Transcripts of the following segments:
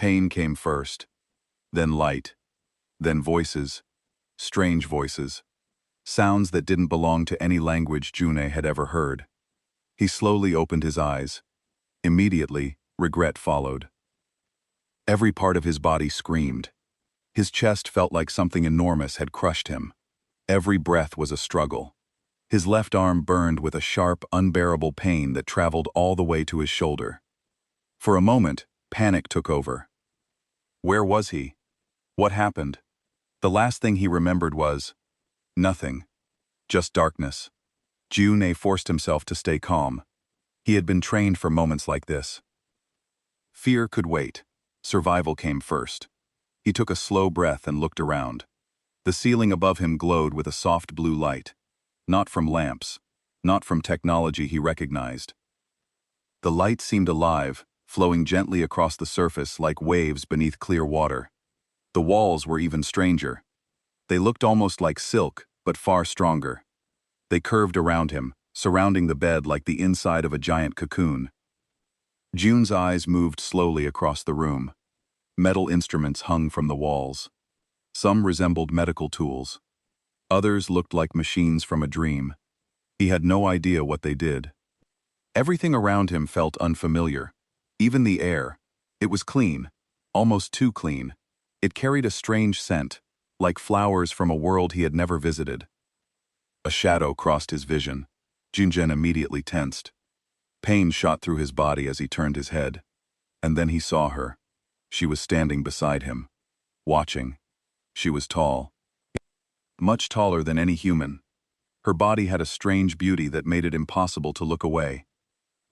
Pain came first, then light, then voices, strange voices, sounds that didn't belong to any language June had ever heard. He slowly opened his eyes. Immediately, regret followed. Every part of his body screamed. His chest felt like something enormous had crushed him. Every breath was a struggle. His left arm burned with a sharp, unbearable pain that traveled all the way to his shoulder. For a moment, panic took over. Where was he? What happened? The last thing he remembered was nothing. Just darkness. June forced himself to stay calm. He had been trained for moments like this. Fear could wait. Survival came first. He took a slow breath and looked around. The ceiling above him glowed with a soft blue light. Not from lamps, not from technology he recognized. The light seemed alive, flowing gently across the surface like waves beneath clear water. The walls were even stranger. They looked almost like silk, but far stronger. They curved around him, surrounding the bed like the inside of a giant cocoon. June's eyes moved slowly across the room. Metal instruments hung from the walls. Some resembled medical tools. Others looked like machines from a dream. He had no idea what they did. Everything around him felt unfamiliar. Even the air. It was clean, almost too clean. It carried a strange scent, like flowers from a world he had never visited. A shadow crossed his vision. Junjin immediately tensed. Pain shot through his body as he turned his head. And then he saw her. She was standing beside him, watching. She was tall. Much taller than any human. Her body had a strange beauty that made it impossible to look away.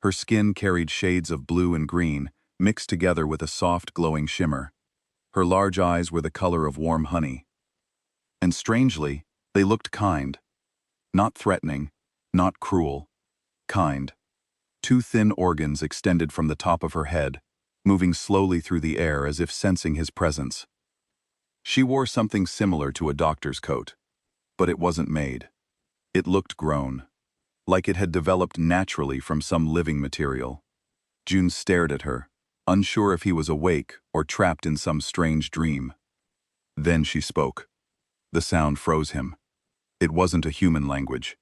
Her skin carried shades of blue and green, mixed together with a soft, glowing shimmer. Her large eyes were the color of warm honey. And strangely, they looked kind. Not threatening, not cruel. Kind. Two thin organs extended from the top of her head, moving slowly through the air as if sensing his presence. She wore something similar to a doctor's coat, but it wasn't made. It looked grown, like it had developed naturally from some living material. June stared at her, unsure if he was awake or trapped in some strange dream. Then she spoke. The sound froze him. It wasn't a human language.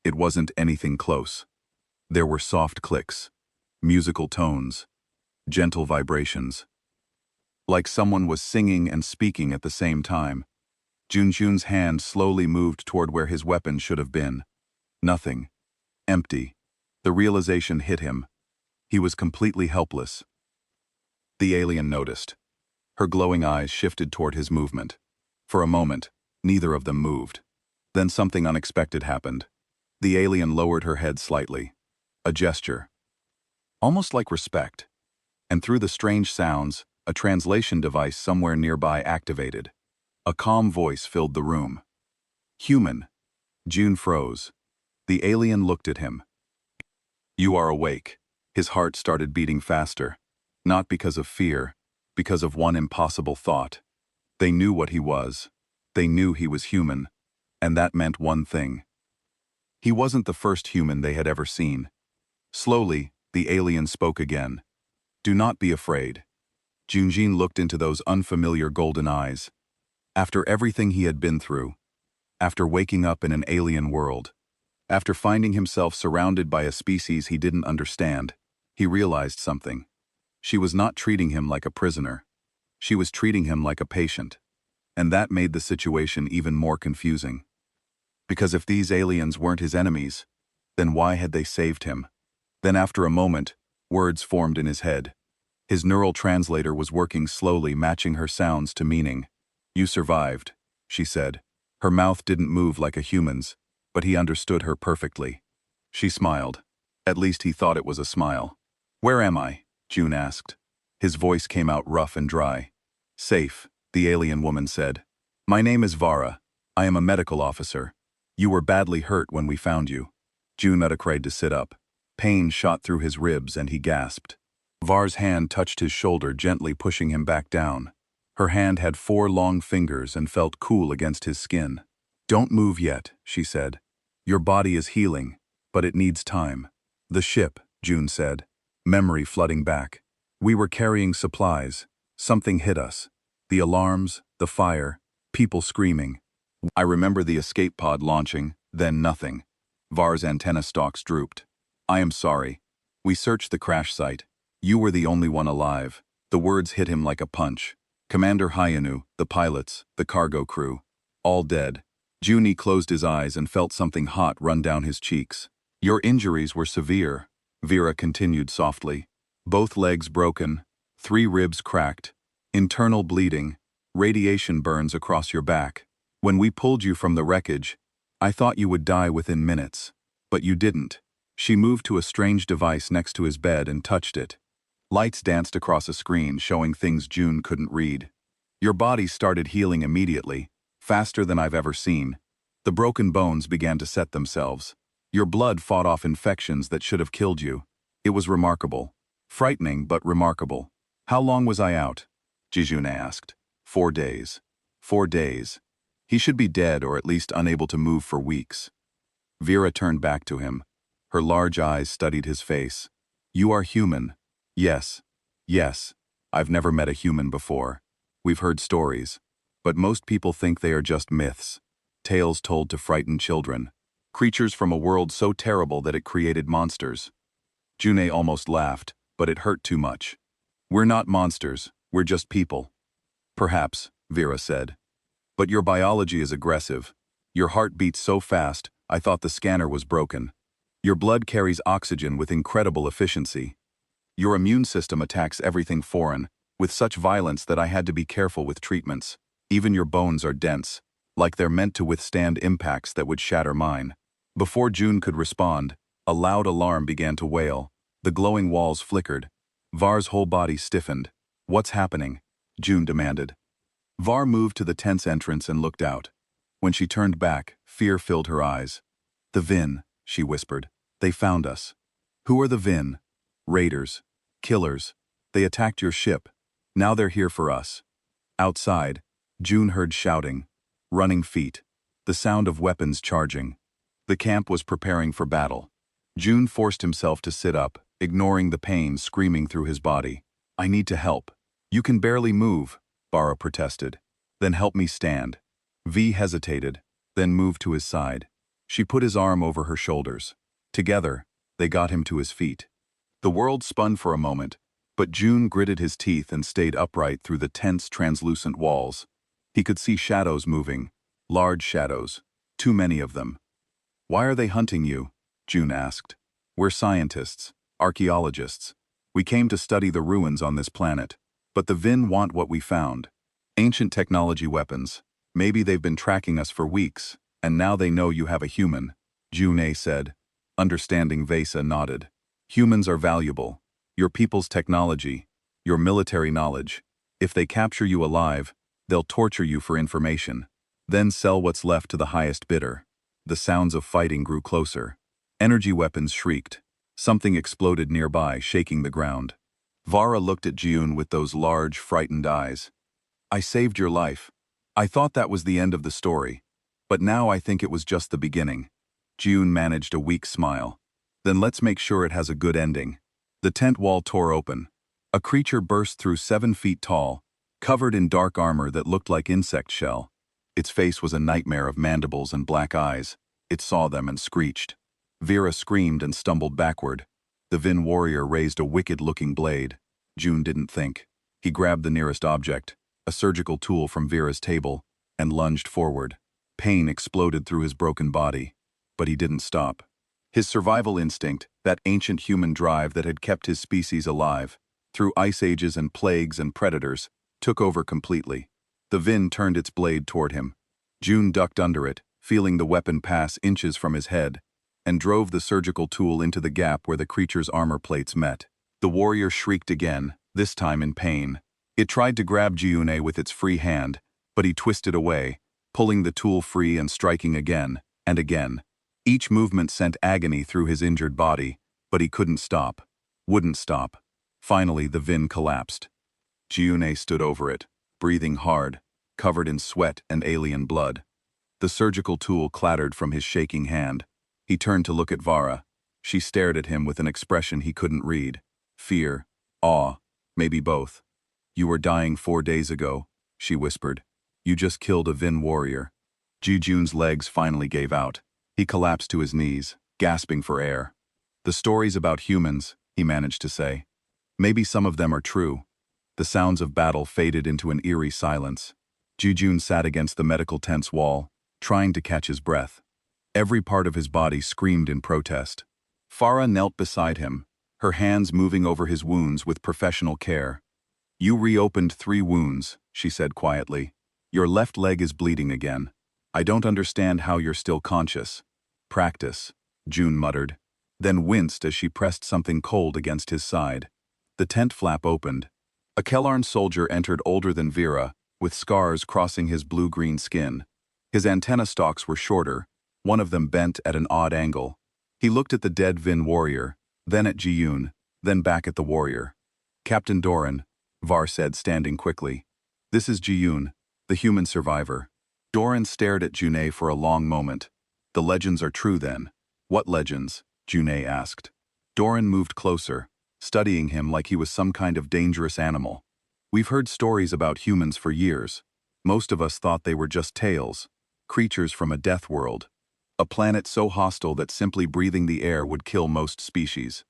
It wasn't anything close. There were soft clicks, musical tones, gentle vibrations. Like someone was singing and speaking at the same time. Junjun's hand slowly moved toward where his weapon should have been. Nothing. Empty. The realization hit him. He was completely helpless. The alien noticed. Her glowing eyes shifted toward his movement. For a moment, neither of them moved. Then something unexpected happened. The alien lowered her head slightly. A gesture. Almost like respect. And through the strange sounds, a translation device somewhere nearby activated. A calm voice filled the room. Human. June froze. The alien looked at him. You are awake. His heart started beating faster. Not because of fear, because of one impossible thought. They knew what he was. They knew he was human. And that meant one thing. He wasn't the first human they had ever seen. Slowly, the alien spoke again. Do not be afraid. Junjin looked into those unfamiliar golden eyes. After everything he had been through, after waking up in an alien world, after finding himself surrounded by a species he didn't understand, he realized something. She was not treating him like a prisoner. She was treating him like a patient. And that made the situation even more confusing. Because if these aliens weren't his enemies, then why had they saved him? Then after a moment, words formed in his head. His neural translator was working slowly, matching her sounds to meaning. You survived, she said. Her mouth didn't move like a human's, but he understood her perfectly. She smiled. At least he thought it was a smile. Where am I? June asked. His voice came out rough and dry. Safe, the alien woman said. My name is Vara. I am a medical officer. You were badly hurt when we found you. June tried to sit up. Pain shot through his ribs and he gasped. Var's hand touched his shoulder, gently pushing him back down. Her hand had 4 long fingers and felt cool against his skin. Don't move yet, she said. Your body is healing, but it needs time. The ship, June said, memory flooding back. We were carrying supplies. Something hit us. The alarms, the fire, people screaming. I remember the escape pod launching, then nothing. Var's antenna stalks drooped. I am sorry. We searched the crash site. You were the only one alive. The words hit him like a punch. Commander Hyanu, the pilots, the cargo crew. All dead. Junie closed his eyes and felt something hot run down his cheeks. Your injuries were severe, Vera continued softly. Both legs broken, 3 ribs cracked, internal bleeding, radiation burns across your back. When we pulled you from the wreckage, I thought you would die within minutes. But you didn't. She moved to a strange device next to his bed and touched it. Lights danced across a screen showing things June couldn't read. Your body started healing immediately, faster than I've ever seen. The broken bones began to set themselves. Your blood fought off infections that should have killed you. It was remarkable. Frightening, but remarkable. How long was I out? Jijune asked. 4 days. 4 days. He should be dead or at least unable to move for weeks. Vera turned back to him. Her large eyes studied his face. You are human. Yes. Yes. I've never met a human before. We've heard stories. But most people think they are just myths. Tales told to frighten children. Creatures from a world so terrible that it created monsters. June almost laughed, but it hurt too much. We're not monsters, we're just people. Perhaps, Vera said. But your biology is aggressive. Your heart beats so fast, I thought the scanner was broken. Your blood carries oxygen with incredible efficiency. Your immune system attacks everything foreign, with such violence that I had to be careful with treatments. Even your bones are dense, like they're meant to withstand impacts that would shatter mine. Before June could respond, a loud alarm began to wail. The glowing walls flickered. Var's whole body stiffened. What's happening? June demanded. Var moved to the tent's entrance and looked out. When she turned back, fear filled her eyes. The Vin, she whispered. They found us. Who are the Vin? Raiders. Killers. They attacked your ship. Now they're here for us. Outside, June heard shouting. Running feet. The sound of weapons charging. The camp was preparing for battle. June forced himself to sit up, ignoring the pain screaming through his body. I need to help. You can barely move, Bara protested. Then help me stand. V hesitated, then moved to his side. She put his arm over her shoulders. Together, they got him to his feet. The world spun for a moment, but June gritted his teeth and stayed upright through the tense, translucent walls. He could see shadows moving, large shadows, too many of them. Why are they hunting you? June asked. We're scientists, archaeologists. We came to study the ruins on this planet. But the Vin want what we found. Ancient technology weapons. Maybe they've been tracking us for weeks, and now they know you have a human, June said. Understanding Vesa nodded. Humans are valuable. Your people's technology, your military knowledge. If they capture you alive, they'll torture you for information. Then sell what's left to the highest bidder. The sounds of fighting grew closer. Energy weapons shrieked. Something exploded nearby, shaking the ground. Vara looked at June with those large, frightened eyes. I saved your life. I thought that was the end of the story. But now I think it was just the beginning. June managed a weak smile. Then let's make sure it has a good ending. The tent wall tore open. A creature burst through 7 feet tall, covered in dark armor that looked like insect shell. Its face was a nightmare of mandibles and black eyes. It saw them and screeched. Vera screamed and stumbled backward. The Vin warrior raised a wicked-looking blade. June didn't think. He grabbed the nearest object, a surgical tool from Vera's table, and lunged forward. Pain exploded through his broken body. But he didn't stop. His survival instinct, that ancient human drive that had kept his species alive, through ice ages and plagues and predators, took over completely. The Vin turned its blade toward him. June ducked under it, feeling the weapon pass inches from his head, and drove the surgical tool into the gap where the creature's armor plates met. The warrior shrieked again, this time in pain. It tried to grab June with its free hand, but he twisted away, pulling the tool free and striking again, and again. Each movement sent agony through his injured body, but he couldn't stop. Wouldn't stop. Finally, the Vin collapsed. June stood over it, breathing hard, covered in sweat and alien blood. The surgical tool clattered from his shaking hand. He turned to look at Vara. She stared at him with an expression he couldn't read. Fear, awe, maybe both. You were dying 4 days ago, she whispered. You just killed a Vin warrior. Ji-Jun's legs finally gave out. He collapsed to his knees, gasping for air. The stories about humans, he managed to say. Maybe some of them are true. The sounds of battle faded into an eerie silence. Ji-Jun sat against the medical tent's wall, trying to catch his breath. Every part of his body screamed in protest. Farah knelt beside him, her hands moving over his wounds with professional care. You reopened 3 wounds, she said quietly. Your left leg is bleeding again. I don't understand how you're still conscious. Practice, June muttered, then winced as she pressed something cold against his side. The tent flap opened. A Kellarn soldier entered older than Vera, with scars crossing his blue-green skin. His antenna stalks were shorter, one of them bent at an odd angle. He looked at the dead Vin warrior, then at Ji-Yun, then back at the warrior. Captain Doran, Var said, standing quickly. This is Ji-Yun, the human survivor. Doran stared at Junei for a long moment. The legends are true then. What legends? Junei asked. Doran moved closer, studying him like he was some kind of dangerous animal. We've heard stories about humans for years. Most of us thought they were just tales, creatures from a death world. A planet so hostile that simply breathing the air would kill most species.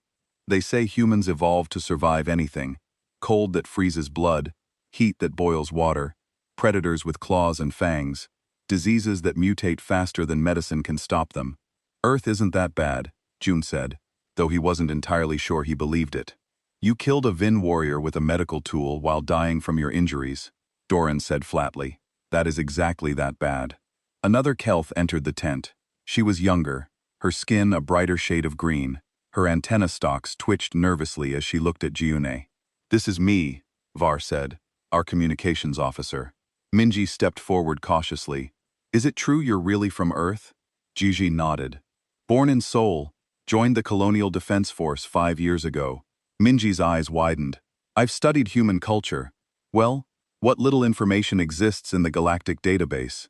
They say humans evolved to survive anything. Cold that freezes blood, heat that boils water, predators with claws and fangs, diseases that mutate faster than medicine can stop them. Earth isn't that bad, June said, though he wasn't entirely sure he believed it. You killed a Vin warrior with a medical tool while dying from your injuries, Doran said flatly. That is exactly that bad. Another Kelth entered the tent. She was younger, her skin a brighter shade of green. Her antenna stalks twitched nervously as she looked at Jiune. This is me, Var said, our communications officer. Minji stepped forward cautiously. Is it true you're really from Earth? Gigi nodded. Born in Seoul, joined the Colonial Defense Force 5 years ago. Minji's eyes widened. I've studied human culture. Well, what little information exists in the galactic database?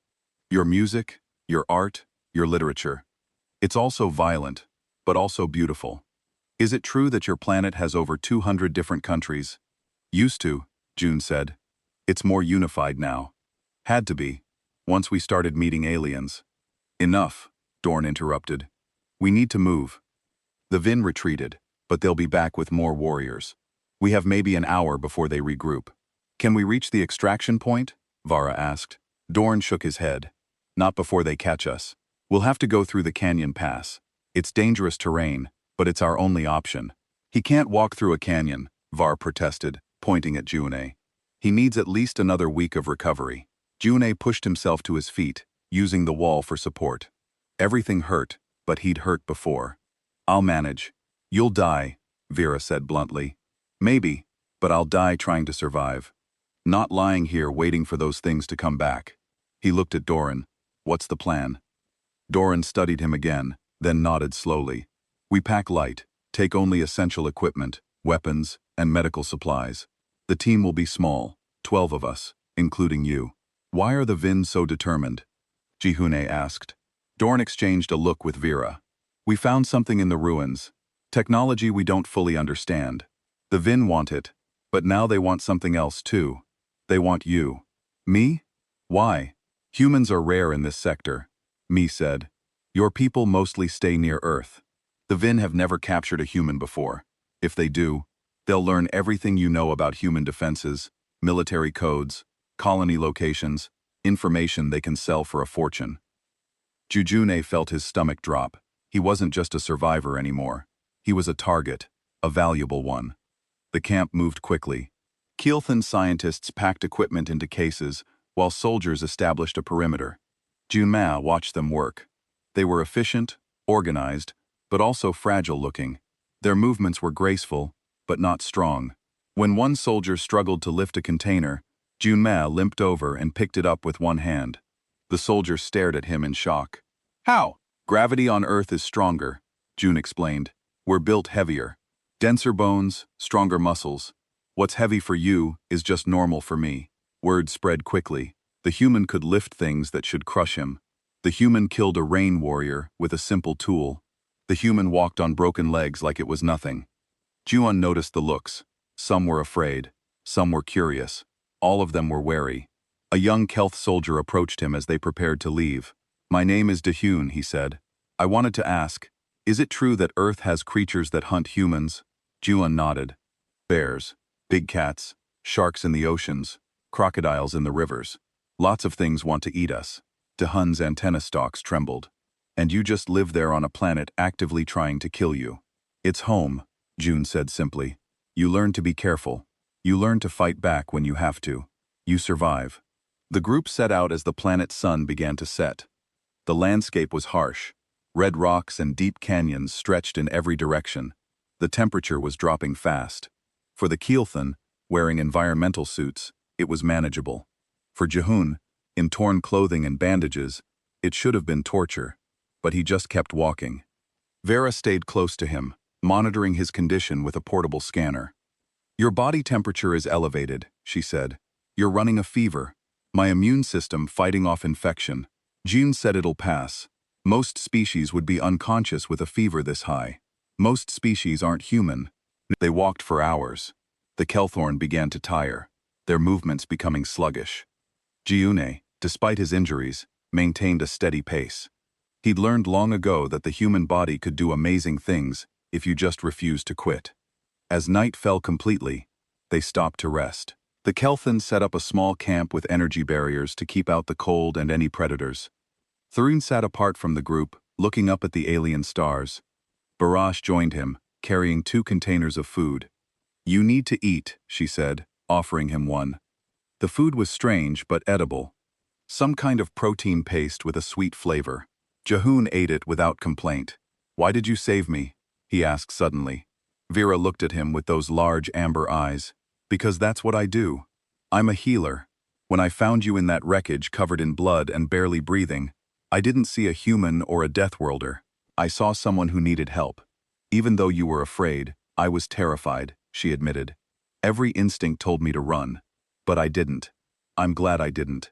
Your music, your art, your literature. It's also violent, but also beautiful. Is it true that your planet has over 200 different countries? Used to, June said. It's more unified now. Had to be, once we started meeting aliens. Enough, Dorn interrupted. We need to move. The Vin retreated, but they'll be back with more warriors. We have maybe an hour before they regroup. Can we reach the extraction point? Vara asked. Dorn shook his head. Not before they catch us. We'll have to go through the canyon pass. It's dangerous terrain, but it's our only option. He can't walk through a canyon, Var protested, pointing at June. He needs at least another week of recovery. June pushed himself to his feet, using the wall for support. Everything hurt, but he'd hurt before. I'll manage. You'll die, Vera said bluntly. Maybe, but I'll die trying to survive. Not lying here waiting for those things to come back. He looked at Doran. What's the plan? Doran studied him again, then nodded slowly. We pack light, take only essential equipment, weapons, and medical supplies. The team will be small, 12 of us, including you. Why are the Vins so determined? Jihune asked. Dorn exchanged a look with Vera. We found something in the ruins. Technology we don't fully understand. The Vin want it, but now they want something else too. They want you. Me? Why? Humans are rare in this sector, Mi said. Your people mostly stay near Earth. The Vin have never captured a human before. If they do, they'll learn everything you know about human defenses, military codes, colony locations, information they can sell for a fortune. Jujune felt his stomach drop. He wasn't just a survivor anymore. He was a target, a valuable one. The camp moved quickly. Keelthan scientists packed equipment into cases, while soldiers established a perimeter. Junma watched them work. They were efficient, organized, but also fragile-looking. Their movements were graceful, but not strong. When one soldier struggled to lift a container, Junma limped over and picked it up with one hand. The soldier stared at him in shock. How? Gravity on Earth is stronger, June explained. We're built heavier. Denser bones, stronger muscles. What's heavy for you is just normal for me. Word spread quickly. The human could lift things that should crush him. The human killed a rain warrior with a simple tool. The human walked on broken legs like it was nothing. Juan noticed the looks. Some were afraid. Some were curious. All of them were wary. A young Kelth soldier approached him as they prepared to leave. "My name is Dehun," he said. "I wanted to ask, is it true that Earth has creatures that hunt humans?" Juan nodded. "Bears, big cats, sharks in the oceans, crocodiles in the rivers. Lots of things want to eat us." Dehun's antenna stalks trembled. "And you just live there on a planet actively trying to kill you." "It's home," June said simply. "You learn to be careful. You learn to fight back when you have to. You survive." The group set out as the planet's sun began to set. The landscape was harsh. Red rocks and deep canyons stretched in every direction. The temperature was dropping fast. For the Keelthan, wearing environmental suits, it was manageable. For Jehun, in torn clothing and bandages, it should have been torture. But he just kept walking. Vera stayed close to him, monitoring his condition with a portable scanner. "Your body temperature is elevated," she said. "You're running a fever. My immune system fighting off infection. June said it'll pass. Most species would be unconscious with a fever this high. Most species aren't human." They walked for hours. The Kelthorn began to tire, their movements becoming sluggish. Jiune, despite his injuries, maintained a steady pace. He'd learned long ago that the human body could do amazing things if you just refused to quit. As night fell completely, they stopped to rest. The Kelthan set up a small camp with energy barriers to keep out the cold and any predators. Thurun sat apart from the group, looking up at the alien stars. Barash joined him, carrying 2 containers of food. "You need to eat," she said, offering him one. The food was strange but edible. Some kind of protein paste with a sweet flavor. Jehun ate it without complaint. "Why did you save me?" he asked suddenly. Vera looked at him with those large amber eyes. "Because that's what I do. I'm a healer. When I found you in that wreckage covered in blood and barely breathing, I didn't see a human or a deathworlder. I saw someone who needed help. Even though you were afraid, I was terrified," she admitted. "Every instinct told me to run. But I didn't. I'm glad I didn't."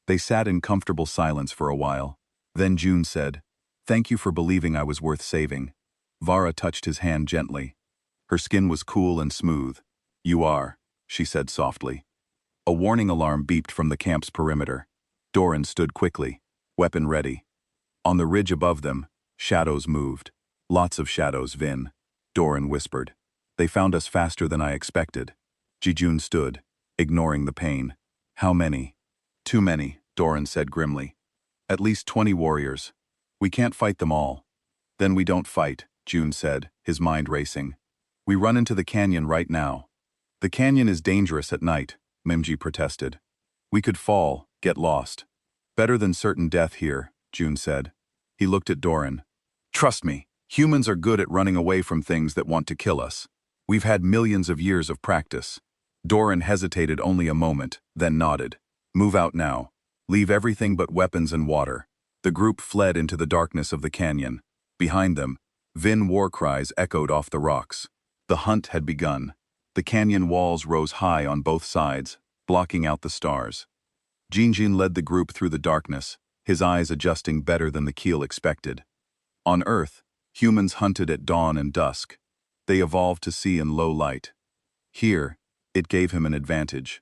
They sat in comfortable silence for a while. Then June said, "Thank you for believing I was worth saving." Vara touched his hand gently. Her skin was cool and smooth. "You are," she said softly. A warning alarm beeped from the camp's perimeter. Doran stood quickly, weapon ready. On the ridge above them, shadows moved. "Lots of shadows, Vin," Doran whispered. "They found us faster than I expected." Jijun stood, ignoring the pain. "How many?" "Too many," Doran said grimly. "At least 20 warriors. We can't fight them all." "Then we don't fight," June said, his mind racing. "We run into the canyon right now." "The canyon is dangerous at night," Mimji protested. "We could fall, get lost." "Better than certain death here," June said. He looked at Doran. "Trust me, humans are good at running away from things that want to kill us. We've had millions of years of practice." Doran hesitated only a moment, then nodded. "Move out now. Leave everything but weapons and water." The group fled into the darkness of the canyon. Behind them, Vin war cries echoed off the rocks. The hunt had begun. The canyon walls rose high on both sides, blocking out the stars. Jinjin led the group through the darkness, his eyes adjusting better than the Keel expected. On Earth, humans hunted at dawn and dusk. They evolved to see in low light. Here, it gave him an advantage.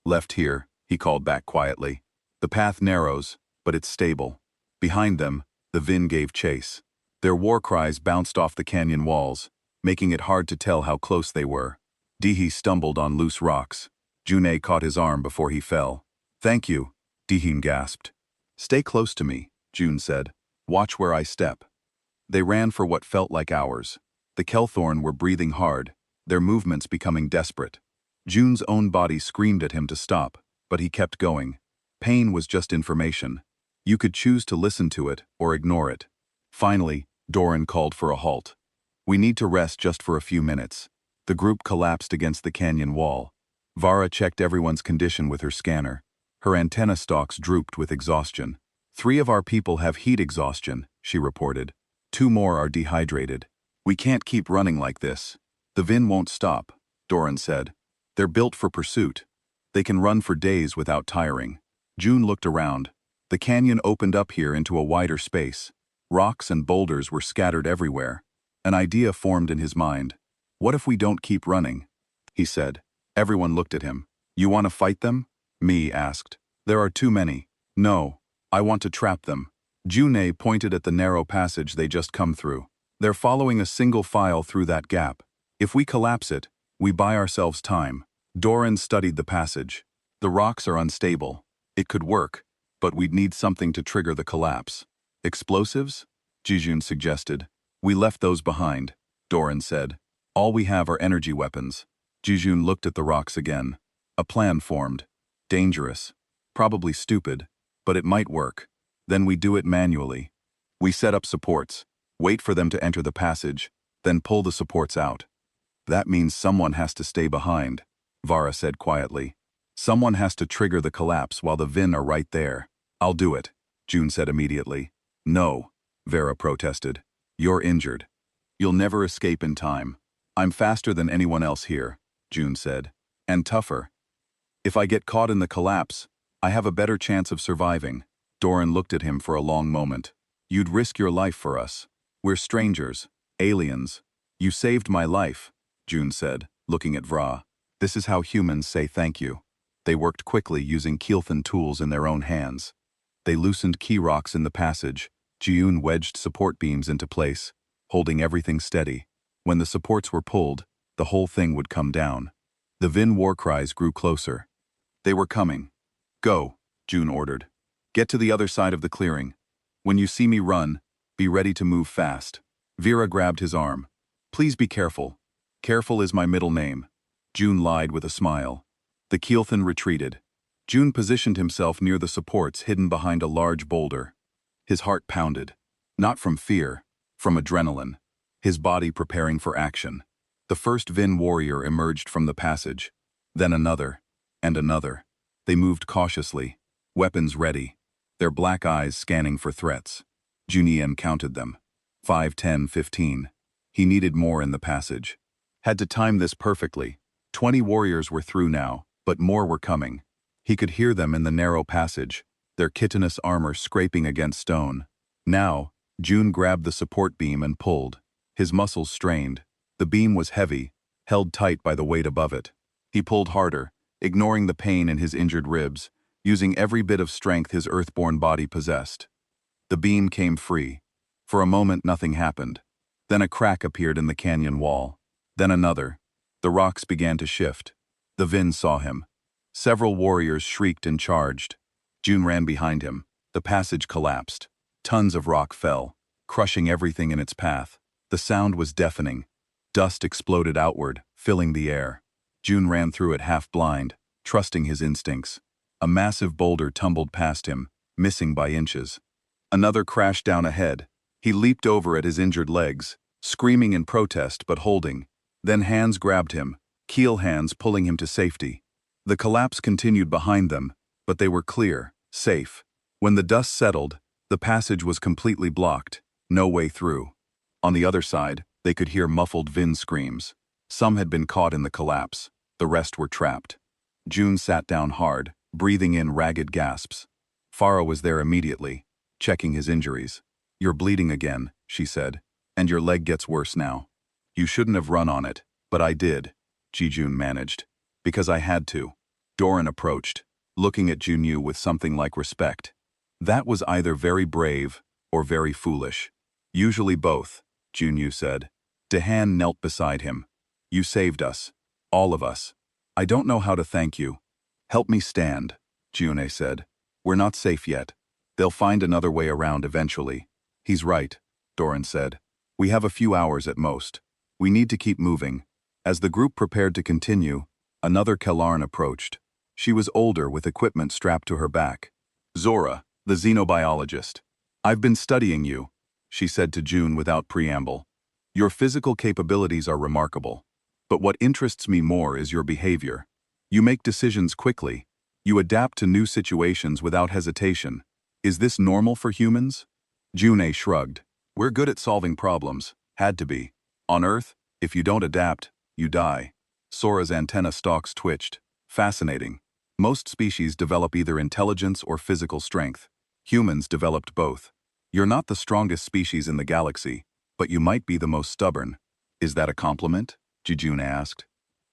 "Left here," he called back quietly. "The path narrows, but it's stable." Behind them, the Vin gave chase. Their war cries bounced off the canyon walls, making it hard to tell how close they were. Dihi stumbled on loose rocks. June caught his arm before he fell. "Thank you," Dihin gasped. "Stay close to me," June said. "Watch where I step." They ran for what felt like hours. The Kelthorn were breathing hard, their movements becoming desperate. June's own body screamed at him to stop, but he kept going. Pain was just information. You could choose to listen to it or ignore it. Finally, Doran called for a halt. "We need to rest just for a few minutes." The group collapsed against the canyon wall. Vara checked everyone's condition with her scanner. Her antenna stalks drooped with exhaustion. "3 of our people have heat exhaustion," she reported. 2 more are dehydrated. "We can't keep running like this." "The Vin won't stop," Doran said. "They're built for pursuit. They can run for days without tiring." June looked around. The canyon opened up here into a wider space. Rocks and boulders were scattered everywhere. An idea formed in his mind. "What if we don't keep running?" he said. Everyone looked at him. You want to fight them? Mi asked. There are too many. No. I want to trap them. Junei pointed at the narrow passage they just come through. They're following a single file through that gap. If we collapse it, we buy ourselves time. Doran studied the passage. The rocks are unstable. It could work, but we'd need something to trigger the collapse. Explosives? Jijun suggested. We left those behind, Doran said. All we have are energy weapons. Jijun looked at the rocks again. A plan formed. Dangerous. Probably stupid, but it might work. Then we do it manually. We set up supports, wait for them to enter the passage, then pull the supports out. That means someone has to stay behind, Vara said quietly. Someone has to trigger the collapse while the Vin are right there. I'll do it, June said immediately. No, Vera protested. You're injured. You'll never escape in time. I'm faster than anyone else here, June said. And tougher. If I get caught in the collapse, I have a better chance of surviving. Doran looked at him for a long moment. You'd risk your life for us. We're strangers, aliens. You saved my life, June said, looking at Vra. This is how humans say thank you. They worked quickly using Keelthan tools in their own hands. They loosened key rocks in the passage. June wedged support beams into place, holding everything steady. When the supports were pulled, the whole thing would come down. The Vin war cries grew closer. They were coming. Go, June ordered. Get to the other side of the clearing. When you see me run, be ready to move fast. Vera grabbed his arm. Please be careful. Careful is my middle name. June lied with a smile. The Keelthan retreated. June positioned himself near the supports hidden behind a large boulder. His heart pounded. Not from fear, from adrenaline. His body preparing for action. The first Vin warrior emerged from the passage. Then another. And another. They moved cautiously, weapons ready, their black eyes scanning for threats. Junien counted them. 5, 10, 15. He needed more in the passage. Had to time this perfectly. 20 warriors were through now, but more were coming. He could hear them in the narrow passage, their chitinous armor scraping against stone. Now, June grabbed the support beam and pulled. His muscles strained. The beam was heavy, held tight by the weight above it. He pulled harder, ignoring the pain in his injured ribs, using every bit of strength his earthborn body possessed. The beam came free. For a moment nothing happened. Then a crack appeared in the canyon wall. Then another. The rocks began to shift. The Vin saw him. Several warriors shrieked and charged. June ran behind him. The passage collapsed. Tons of rock fell, crushing everything in its path. The sound was deafening. Dust exploded outward, filling the air. June ran through it half-blind, trusting his instincts. A massive boulder tumbled past him, missing by inches. Another crashed down ahead. He leaped over at his injured legs, screaming in protest but holding. Then hands grabbed him, keel hands pulling him to safety. The collapse continued behind them, but they were clear, safe. When the dust settled, the passage was completely blocked, no way through. On the other side, they could hear muffled Vin screams. Some had been caught in the collapse, the rest were trapped. June sat down hard, breathing in ragged gasps. Farah was there immediately, checking his injuries. You're bleeding again, she said, and your leg gets worse now. You shouldn't have run on it, but I did, Jijun managed. Because I had to. Doran approached, looking at Junyu with something like respect. That was either very brave or very foolish. Usually both, Junyu said. Dehan knelt beside him. You saved us. All of us. I don't know how to thank you. Help me stand, June said. We're not safe yet. They'll find another way around eventually. He's right, Doran said. We have a few hours at most. We need to keep moving. As the group prepared to continue, another Kellarn approached. She was older with equipment strapped to her back. Zora, the xenobiologist. I've been studying you, she said to June without preamble. Your physical capabilities are remarkable. But what interests me more is your behavior. You make decisions quickly. You adapt to new situations without hesitation. Is this normal for humans? June shrugged. We're good at solving problems. Had to be. On Earth, if you don't adapt, you die. Sora's antenna stalks twitched. Fascinating. Most species develop either intelligence or physical strength. Humans developed both. You're not the strongest species in the galaxy, but you might be the most stubborn. Is that a compliment? Jijun asked.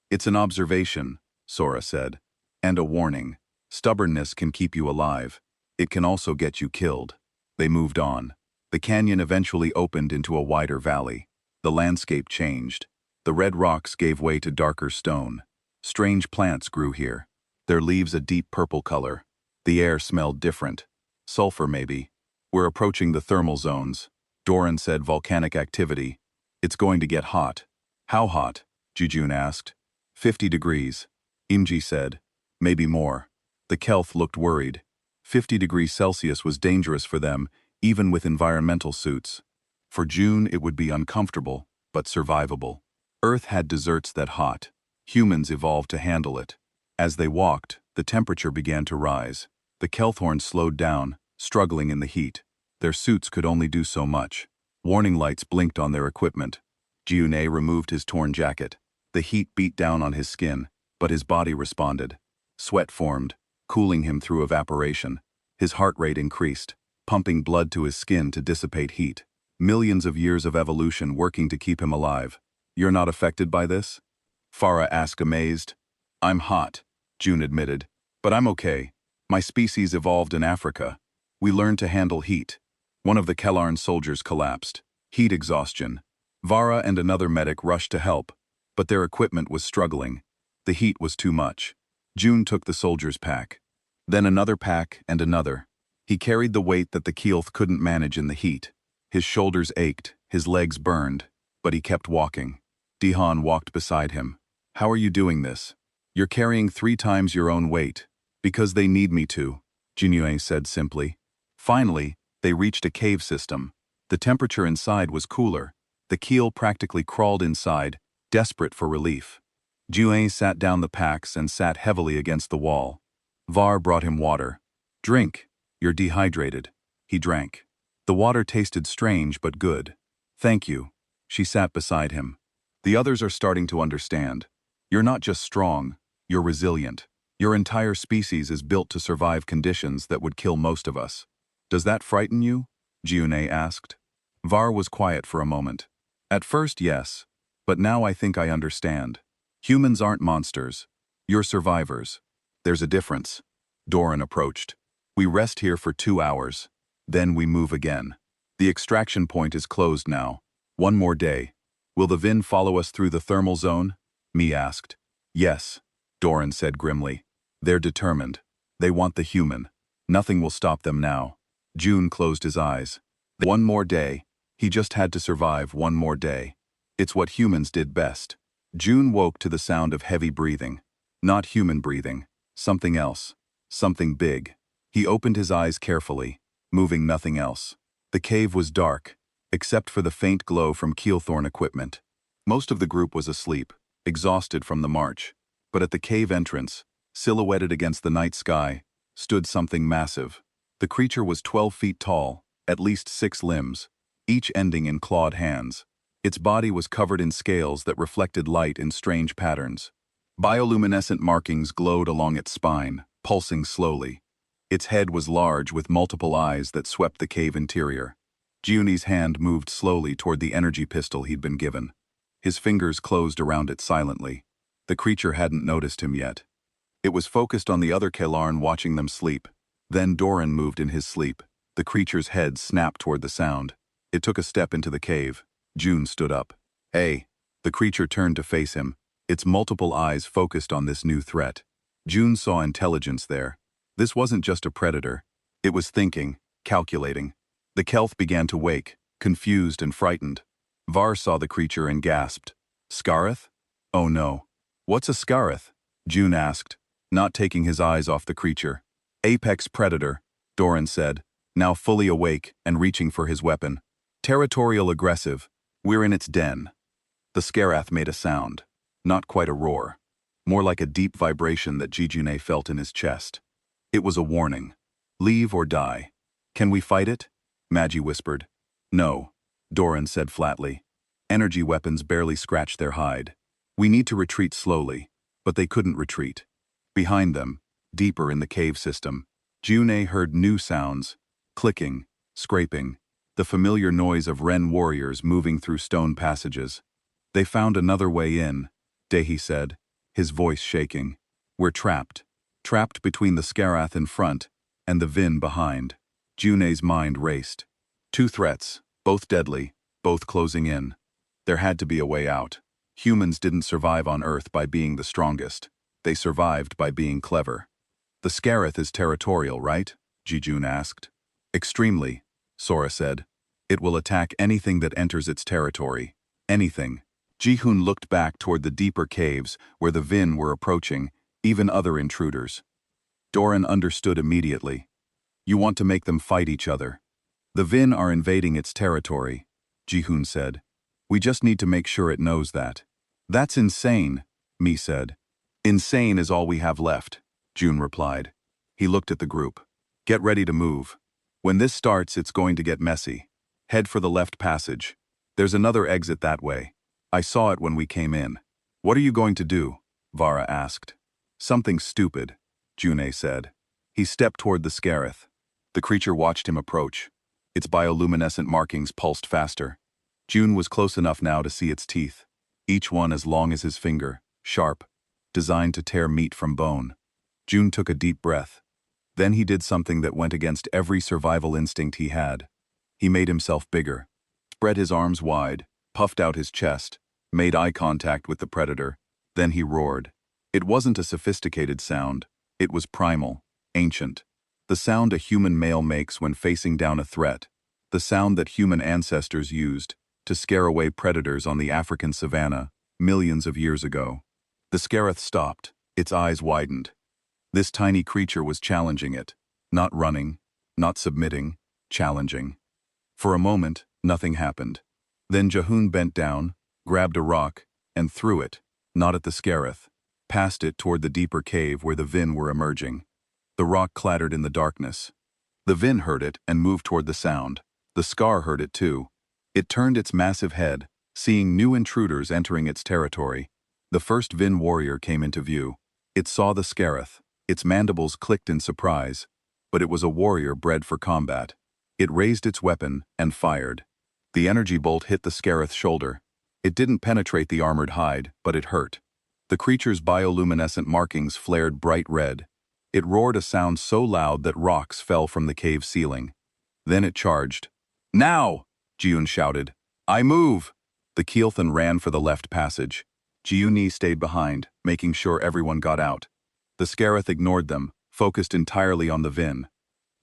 It's an observation, Sora said. And a warning. Stubbornness can keep you alive. It can also get you killed. They moved on. The canyon eventually opened into a wider valley. The landscape changed. The red rocks gave way to darker stone. Strange plants grew here, their leaves a deep purple color. The air smelled different. Sulfur, maybe. We're approaching the thermal zones. Doran said volcanic activity. It's going to get hot. How hot? Jujun asked. 50 degrees. Imji said. Maybe more. The Kelth looked worried. 50 degrees Celsius was dangerous for them, even with environmental suits. For June, it would be uncomfortable, but survivable. Earth had deserts that hot. Humans evolved to handle it. As they walked, the temperature began to rise. The Kelthorns slowed down, struggling in the heat. Their suits could only do so much. Warning lights blinked on their equipment. Jiune removed his torn jacket. The heat beat down on his skin, but his body responded. Sweat formed, cooling him through evaporation. His heart rate increased, pumping blood to his skin to dissipate heat. Millions of years of evolution working to keep him alive. You're not affected by this? Farah asked, amazed. I'm hot, June admitted. But I'm okay. My species evolved in Africa. We learned to handle heat. One of the Kellarn soldiers collapsed. Heat exhaustion. Vara and another medic rushed to help, but their equipment was struggling. The heat was too much. June took the soldier's pack. Then another pack and another. He carried the weight that the Keelth couldn't manage in the heat. His shoulders ached, his legs burned, but he kept walking. Dihan walked beside him. How are you doing this? You're carrying 3 times your own weight. Because they need me to, Jinue said simply. Finally, they reached a cave system. The temperature inside was cooler. The Keel practically crawled inside, desperate for relief. Jue sat down the packs and sat heavily against the wall. Var brought him water. Drink. You're dehydrated. He drank. The water tasted strange but good. Thank you. She sat beside him. The others are starting to understand. You're not just strong, you're resilient. Your entire species is built to survive conditions that would kill most of us. Does that frighten you? Jiune asked. Var was quiet for a moment. At first, yes. But now I think I understand. Humans aren't monsters. You're survivors. There's a difference. Doran approached. We rest here for 2 hours. Then we move again. The extraction point is closed now. 1 more day. Will the Vin follow us through the thermal zone? Mi asked. Yes, Doran said grimly. They're determined. They want the human. Nothing will stop them now. June closed his eyes. 1 more day. He just had to survive 1 more day. It's what humans did best. June woke to the sound of heavy breathing. Not human breathing. Something else. Something big. He opened his eyes carefully, moving nothing else. The cave was dark, except for the faint glow from Keelthorn equipment. Most of the group was asleep, exhausted from the march. But at the cave entrance, silhouetted against the night sky, stood something massive. The creature was 12 feet tall, at least 6 limbs, each ending in clawed hands. Its body was covered in scales that reflected light in strange patterns. Bioluminescent markings glowed along its spine, pulsing slowly. Its head was large with multiple eyes that swept the cave interior. June's hand moved slowly toward the energy pistol he'd been given. His fingers closed around it silently. The creature hadn't noticed him yet. It was focused on the other Kellarn watching them sleep. Then Doran moved in his sleep. The creature's head snapped toward the sound. It took a step into the cave. June stood up. Hey. The creature turned to face him, its multiple eyes focused on this new threat. June saw intelligence there. This wasn't just a predator. It was thinking, calculating. The Kelth began to wake, confused and frightened. Var saw the creature and gasped. Scarith? Oh no. What's a Scarith? June asked, not taking his eyes off the creature. Apex predator, Doran said, now fully awake and reaching for his weapon. Territorial aggressive. We're in its den. The Scarath made a sound. Not quite a roar. More like a deep vibration that Jijune felt in his chest. It was a warning. Leave or die. Can we fight it? Magi whispered. No, Doran said flatly. Energy weapons barely scratched their hide. We need to retreat slowly, but they couldn't retreat. Behind them, deeper in the cave system, June heard new sounds, clicking, scraping, the familiar noise of Ren warriors moving through stone passages. They found another way in, Dehi said, his voice shaking. We're trapped. Trapped between the Scarath in front and the Vin behind. June's mind raced. Two threats, both deadly, both closing in. There had to be a way out. Humans didn't survive on Earth by being the strongest. They survived by being clever. The Scarath is territorial, right? Ji-Jun asked. Extremely, Sora said. It will attack anything that enters its territory. Anything. Ji-Hun looked back toward the deeper caves where the Vin were approaching, even other intruders. Doran understood immediately. You want to make them fight each other. The Vin are invading its territory, Ji-Hun said. We just need to make sure it knows that. That's insane, Mi said. Insane is all we have left, June replied. He looked at the group. Get ready to move. When this starts, it's going to get messy. Head for the left passage. There's another exit that way. I saw it when we came in. What are you going to do? Vara asked. Something stupid, June said. He stepped toward the Scarath. The creature watched him approach. Its bioluminescent markings pulsed faster. June was close enough now to see its teeth, each one as long as his finger, sharp, designed to tear meat from bone. June took a deep breath. Then he did something that went against every survival instinct he had. He made himself bigger, spread his arms wide, puffed out his chest, made eye contact with the predator. Then he roared. It wasn't a sophisticated sound. It was primal, ancient. The sound a human male makes when facing down a threat. The sound that human ancestors used to scare away predators on the African savanna millions of years ago. The Scarath stopped, its eyes widened. This tiny creature was challenging it, not running, not submitting, challenging. For a moment, nothing happened. Then Ji-Hun bent down, grabbed a rock, and threw it, not at the Scarath, past it toward the deeper cave where the Vin were emerging. The rock clattered in the darkness. The Vin heard it and moved toward the sound. The Scar heard it too. It turned its massive head, seeing new intruders entering its territory. The first Vin warrior came into view. It saw the Scarath. Its mandibles clicked in surprise, but it was a warrior bred for combat. It raised its weapon and fired. The energy bolt hit the Scarath's shoulder. It didn't penetrate the armored hide, but it hurt. The creature's bioluminescent markings flared bright red. It roared a sound so loud that rocks fell from the cave ceiling. Then it charged. Now! Ji-Hun shouted. I move! The Keelthan ran for the left passage. Ji-Hun stayed behind, making sure everyone got out. The Scarath ignored them, focused entirely on the Vin.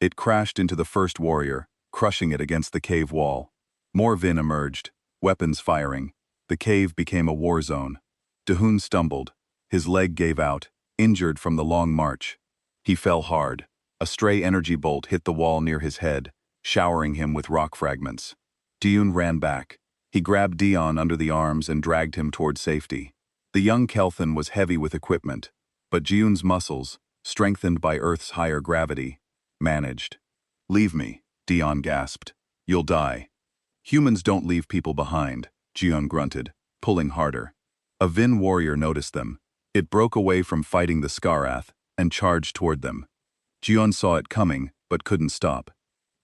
It crashed into the first warrior, crushing it against the cave wall. More Vin emerged, weapons firing. The cave became a war zone. Ji-Hun stumbled. His leg gave out, injured from the long march. He fell hard. A stray energy bolt hit the wall near his head, showering him with rock fragments. Ji-Hun ran back. He grabbed Dion under the arms and dragged him toward safety. The young Keelthan was heavy with equipment, but Ji-Hun's muscles, strengthened by Earth's higher gravity, managed. Leave me, Dion gasped. You'll die. Humans don't leave people behind, Ji-Hun grunted, pulling harder. A Vin warrior noticed them. It broke away from fighting the Scarath and charged toward them. Ji-Hun saw it coming, but couldn't stop.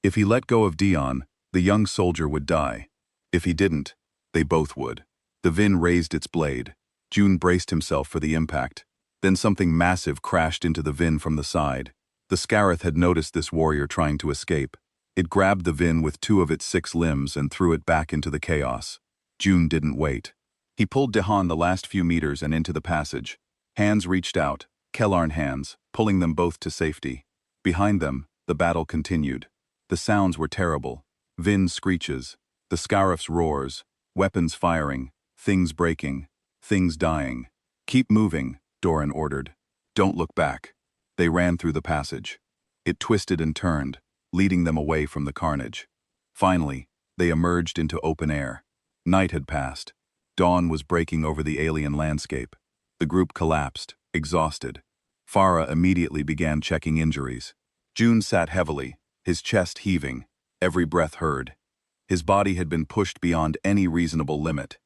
If he let go of Dion, the young soldier would die. If he didn't, they both would. The Vin raised its blade. June braced himself for the impact. Then something massive crashed into the Vin from the side. The Scarath had noticed this warrior trying to escape. It grabbed the Vin with 2 of its 6 limbs and threw it back into the chaos. June didn't wait. He pulled Dehan the last few meters and into the passage. Hands reached out, Kellarn hands, pulling them both to safety. Behind them, the battle continued. The sounds were terrible. Vin screeches, the Scarath's roars, weapons firing, things breaking, things dying. Keep moving, Doran ordered. Don't look back. They ran through the passage. It twisted and turned, leading them away from the carnage. Finally, they emerged into open air. Night had passed. Dawn was breaking over the alien landscape. The group collapsed, exhausted. Farah immediately began checking injuries. June sat heavily, his chest heaving, every breath heard. His body had been pushed beyond any reasonable limit.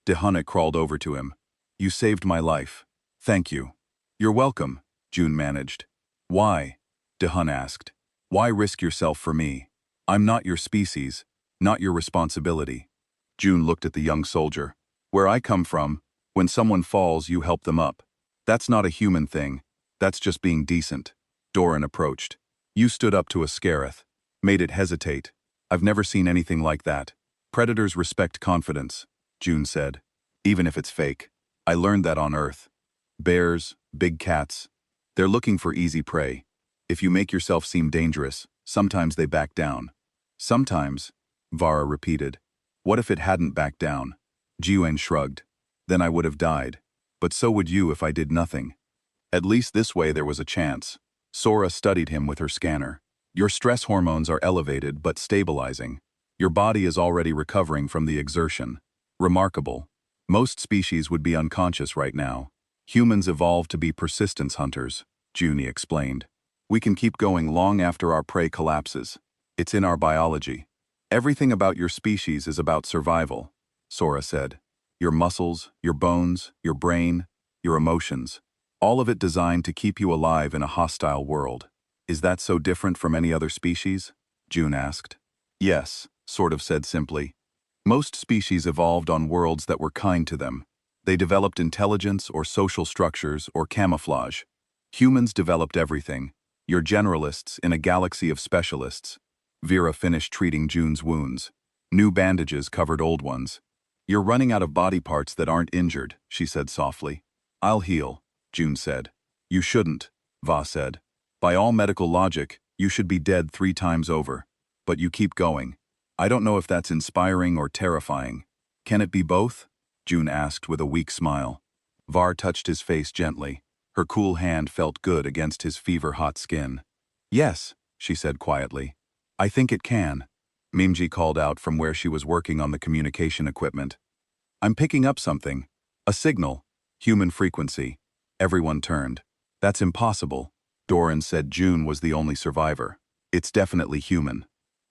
Dehunnik crawled over to him. You saved my life. Thank you. You're welcome, June managed. Why? Dehun asked. Why risk yourself for me? I'm not your species, not your responsibility. June looked at the young soldier. Where I come from, when someone falls, you help them up. That's not a human thing. That's just being decent. Doran approached. You stood up to a Scareth. Made it hesitate. I've never seen anything like that. Predators respect confidence, June said. Even if it's fake. I learned that on Earth. Bears, big cats. They're looking for easy prey. If you make yourself seem dangerous, sometimes they back down. Sometimes, Vara repeated. What if it hadn't backed down? Jiwen shrugged. Then I would have died. But so would you if I did nothing. At least this way there was a chance. Sora studied him with her scanner. Your stress hormones are elevated but stabilizing. Your body is already recovering from the exertion. Remarkable. Most species would be unconscious right now. Humans evolved to be persistence hunters, Junie explained. We can keep going long after our prey collapses. It's in our biology. Everything about your species is about survival, Sora said. Your muscles, your bones, your brain, your emotions. All of it designed to keep you alive in a hostile world. Is that so different from any other species? June asked. Yes, sort of said simply. Most species evolved on worlds that were kind to them. They developed intelligence or social structures or camouflage. Humans developed everything. You're generalists in a galaxy of specialists. Vera finished treating June's wounds. New bandages covered old ones. You're running out of body parts that aren't injured, she said softly. I'll heal, June said. You shouldn't, Va said. By all medical logic, you should be dead 3 times over. But you keep going. I don't know if that's inspiring or terrifying. Can it be both? June asked with a weak smile. Var touched his face gently. Her cool hand felt good against his fever-hot skin. Yes, she said quietly. I think it can. Mimji called out from where she was working on the communication equipment. I'm picking up something. A signal. Human frequency. Everyone turned. That's impossible. Doran said June was the only survivor. It's definitely human.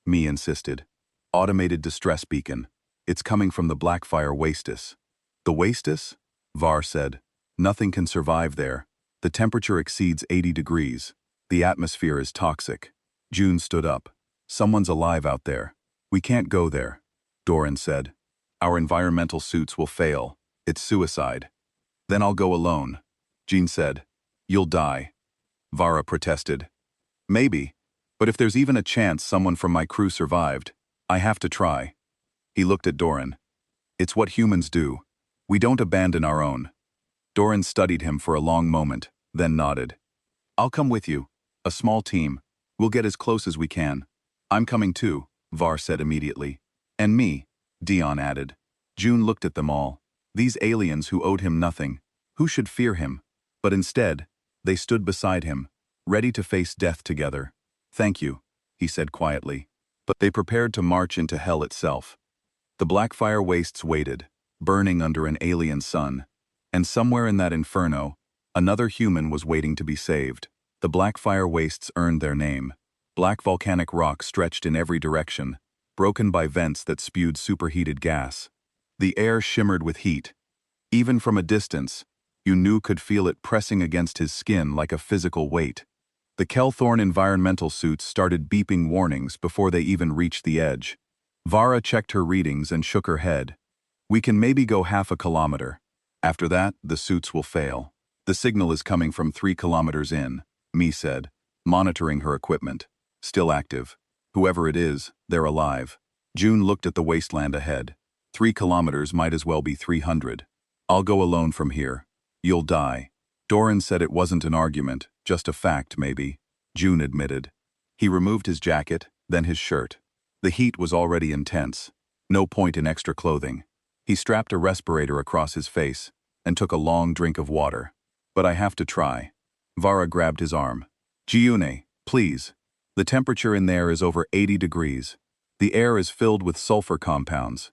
Mi insisted. Automated distress beacon. It's coming from the Blackfire Wastes. The Wastes? Var said. Nothing can survive there. The temperature exceeds 80 degrees. The atmosphere is toxic. June stood up. Someone's alive out there. We can't go there. Doran said. Our environmental suits will fail. It's suicide. Then I'll go alone. Jean said. You'll die. Vara protested. Maybe. But if there's even a chance someone from my crew survived, I have to try. He looked at Doran. It's what humans do. We don't abandon our own. Doran studied him for a long moment, then nodded. I'll come with you. A small team. We'll get as close as we can. I'm coming too, Var said immediately. And me, Dion added. June looked at them all. These aliens who owed him nothing. Who should fear him? But instead, they stood beside him, ready to face death together. Thank you, he said quietly. But they prepared to march into hell itself. The Blackfire Wastes waited, burning under an alien sun. And somewhere in that inferno, another human was waiting to be saved. The Blackfire Wastes earned their name. Black volcanic rock stretched in every direction, broken by vents that spewed superheated gas. The air shimmered with heat. Even from a distance, you could feel it pressing against his skin like a physical weight. The Kelthorn environmental suits started beeping warnings before they even reached the edge. Vara checked her readings and shook her head. We can maybe go half a kilometer. After that, the suits will fail. The signal is coming from 3 kilometers in, Mi said, monitoring her equipment. Still active. Whoever it is, they're alive. June looked at the wasteland ahead. 3 kilometers might as well be 300. I'll go alone from here. You'll die. Doran said it wasn't an argument, just a fact, maybe. June admitted. He removed his jacket, then his shirt. The heat was already intense. No point in extra clothing. He strapped a respirator across his face and took a long drink of water. But I have to try. Vara grabbed his arm. Jiune, please. The temperature in there is over 80 degrees. The air is filled with sulfur compounds.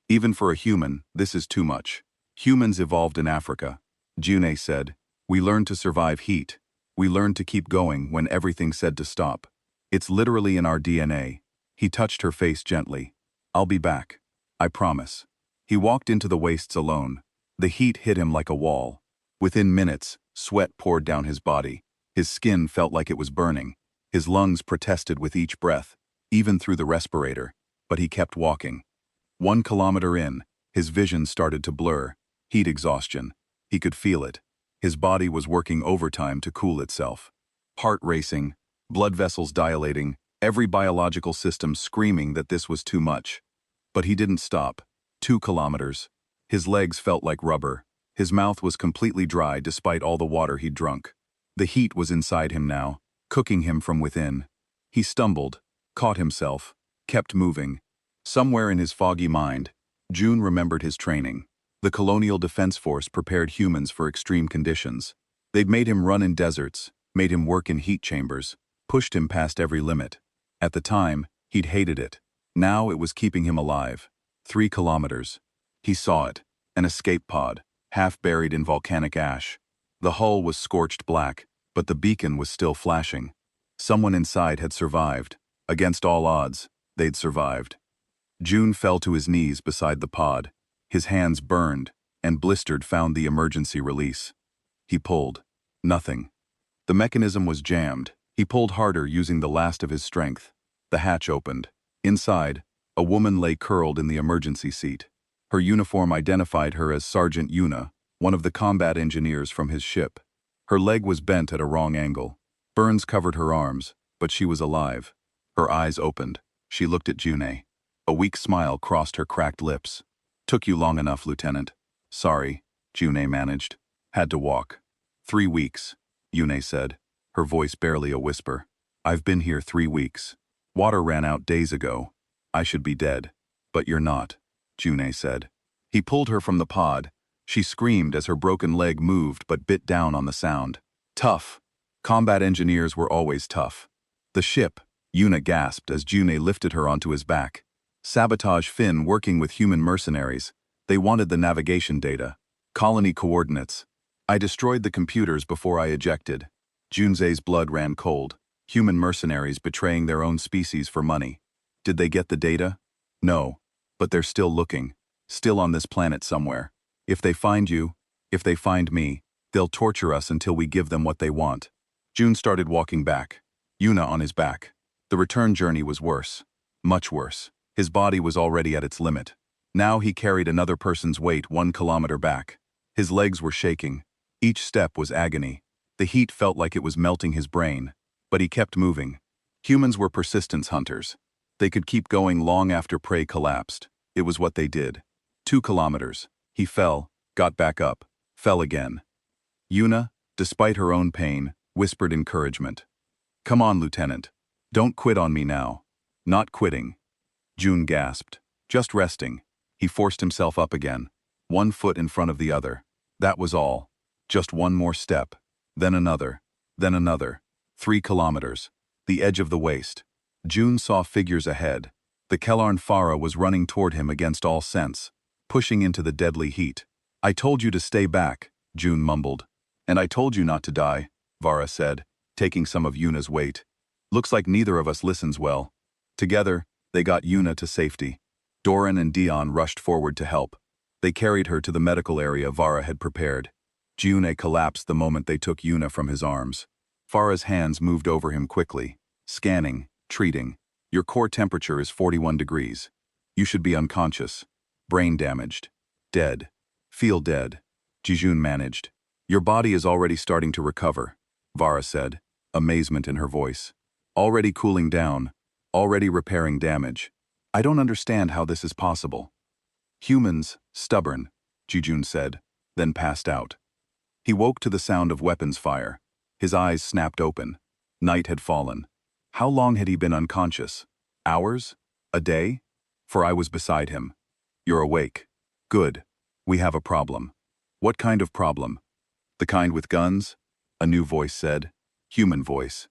Even for a human, this is too much. Humans evolved in Africa. June said, we learned to survive heat. We learned to keep going when everything said to stop. It's literally in our DNA. He touched her face gently. I'll be back. I promise. He walked into the wastes alone. The heat hit him like a wall. Within minutes, sweat poured down his body. His skin felt like it was burning. His lungs protested with each breath, even through the respirator, but he kept walking. 1 kilometer in, his vision started to blur. Heat exhaustion. He could feel it. His body was working overtime to cool itself. Heart racing, blood vessels dilating, every biological system screaming that this was too much. But he didn't stop. 2 kilometers. His legs felt like rubber. His mouth was completely dry despite all the water he'd drunk. The heat was inside him now, cooking him from within. He stumbled, caught himself, kept moving. Somewhere in his foggy mind, June remembered his training. The Colonial Defense Force prepared humans for extreme conditions. They'd made him run in deserts, made him work in heat chambers, pushed him past every limit. At the time, he'd hated it. Now it was keeping him alive. 3 kilometers. He saw it, an escape pod, half buried in volcanic ash. The hull was scorched black, but the beacon was still flashing. Someone inside had survived. Against all odds, they'd survived. June fell to his knees beside the pod. His hands burned, and blistered found the emergency release. He pulled. Nothing. The mechanism was jammed. He pulled harder using the last of his strength. The hatch opened. Inside, a woman lay curled in the emergency seat. Her uniform identified her as Sergeant Yuna, one of the combat engineers from his ship. Her leg was bent at a wrong angle. Burns covered her arms, but she was alive. Her eyes opened. She looked at June. A weak smile crossed her cracked lips. "Took you long enough, Lieutenant." "Sorry," June managed. "Had to walk." 3 weeks, June said, her voice barely a whisper. "I've been here 3 weeks. Water ran out days ago. I should be dead. But you're not," June said. He pulled her from the pod. She screamed as her broken leg moved but bit down on the sound. Tough. Combat engineers were always tough. The ship, Yuna gasped as June lifted her onto his back. Sabotage Finn working with human mercenaries. They wanted the navigation data. Colony coordinates. I destroyed the computers before I ejected. Junse's blood ran cold. Human mercenaries betraying their own species for money. Did they get the data? No. But they're still looking. Still on this planet somewhere. If they find you, if they find me, they'll torture us until we give them what they want. June started walking back. Yuna on his back. The return journey was worse. Much worse. His body was already at its limit. Now he carried another person's weight 1 kilometer back. His legs were shaking. Each step was agony. The heat felt like it was melting his brain. But he kept moving. Humans were persistence hunters. They could keep going long after prey collapsed. It was what they did. 2 kilometers. He fell, got back up, fell again. Yuna, despite her own pain, whispered encouragement. "Come on, Lieutenant. Don't quit on me now." "Not quitting." June gasped. "Just resting." He forced himself up again. 1 foot in front of the other. That was all. Just 1 more step. Then another. Then another. 3 kilometers. The edge of the waste. June saw figures ahead. The Kellarn Farah was running toward him against all sense, pushing into the deadly heat. "I told you to stay back," June mumbled. "And I told you not to die," Vara said, taking some of Yuna's weight. "Looks like neither of us listens well." Together, they got Yuna to safety. Doran and Dion rushed forward to help. They carried her to the medical area Vara had prepared. June collapsed the moment they took Yuna from his arms. Farah's hands moved over him quickly. Scanning, treating. "Your core temperature is 41 degrees. You should be unconscious. Brain damaged. Dead. Feel dead." Jijun managed. "Your body is already starting to recover," Vara said, amazement in her voice. "Already cooling down. Already repairing damage. I don't understand how this is possible." "Humans, stubborn," Jijun said, then passed out. He woke to the sound of weapons fire. His eyes snapped open. Night had fallen. How long had he been unconscious? Hours? A day? For I was beside him. "You're awake. Good. We have a problem." "What kind of problem?" "The kind with guns?" A new voice said. Human voice.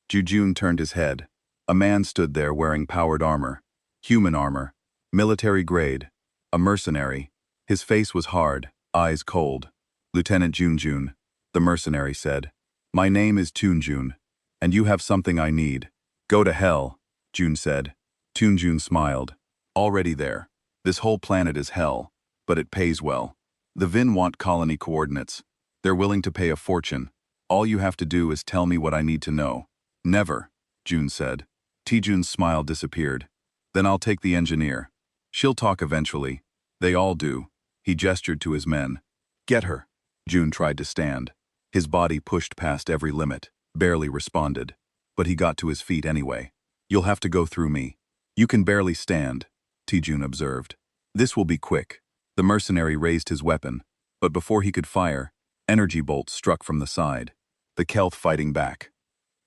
Jujun turned his head. A man stood there wearing powered armor. Human armor. Military grade. A mercenary. His face was hard, eyes cold. "Lieutenant Junjun," the mercenary said. "My name is Tunjun, and you have something I need." "Go to hell," Jun said. Tunjun smiled. "Already there. This whole planet is hell, but it pays well. The Vin want colony coordinates. They're willing to pay a fortune. All you have to do is tell me what I need to know." "Never," Jun said. Tijun's smile disappeared. "Then I'll take the engineer. She'll talk eventually. They all do." He gestured to his men. "Get her." Jun tried to stand. His body pushed past every limit, barely responded. But he got to his feet anyway. "You'll have to go through me. You can barely stand," Tijun observed. "This will be quick." The mercenary raised his weapon, but before he could fire, energy bolts struck from the side. The Kelth fighting back.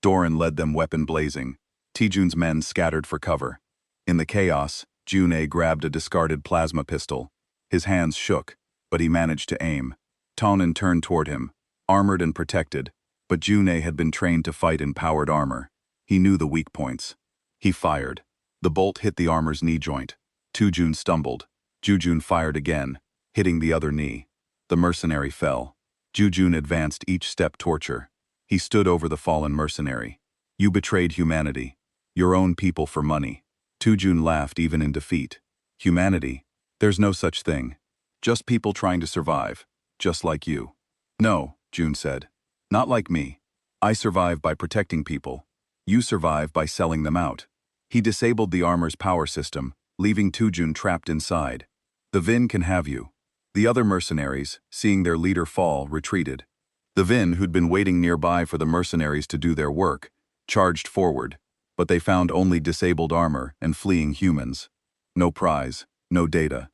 Doran led them weapon blazing. Tijun's men scattered for cover. In the chaos, June grabbed a discarded plasma pistol. His hands shook, but he managed to aim. Tonin turned toward him, armored and protected, but June had been trained to fight in powered armor. He knew the weak points. He fired. The bolt hit the armor's knee joint. Tijun stumbled. Jujun fired again, hitting the other knee. The mercenary fell. Jujun advanced each step torture. He stood over the fallen mercenary. "You betrayed humanity. Your own people for money." Tujun laughed even in defeat. "Humanity? There's no such thing. Just people trying to survive, just like you." "No," June said. "Not like me. I survive by protecting people. You survive by selling them out." He disabled the armor's power system, leaving Tujun trapped inside. "The Vin can have you." The other mercenaries, seeing their leader fall, retreated. The Vin, who'd been waiting nearby for the mercenaries to do their work, charged forward, but they found only disabled armor and fleeing humans. No prize, no data.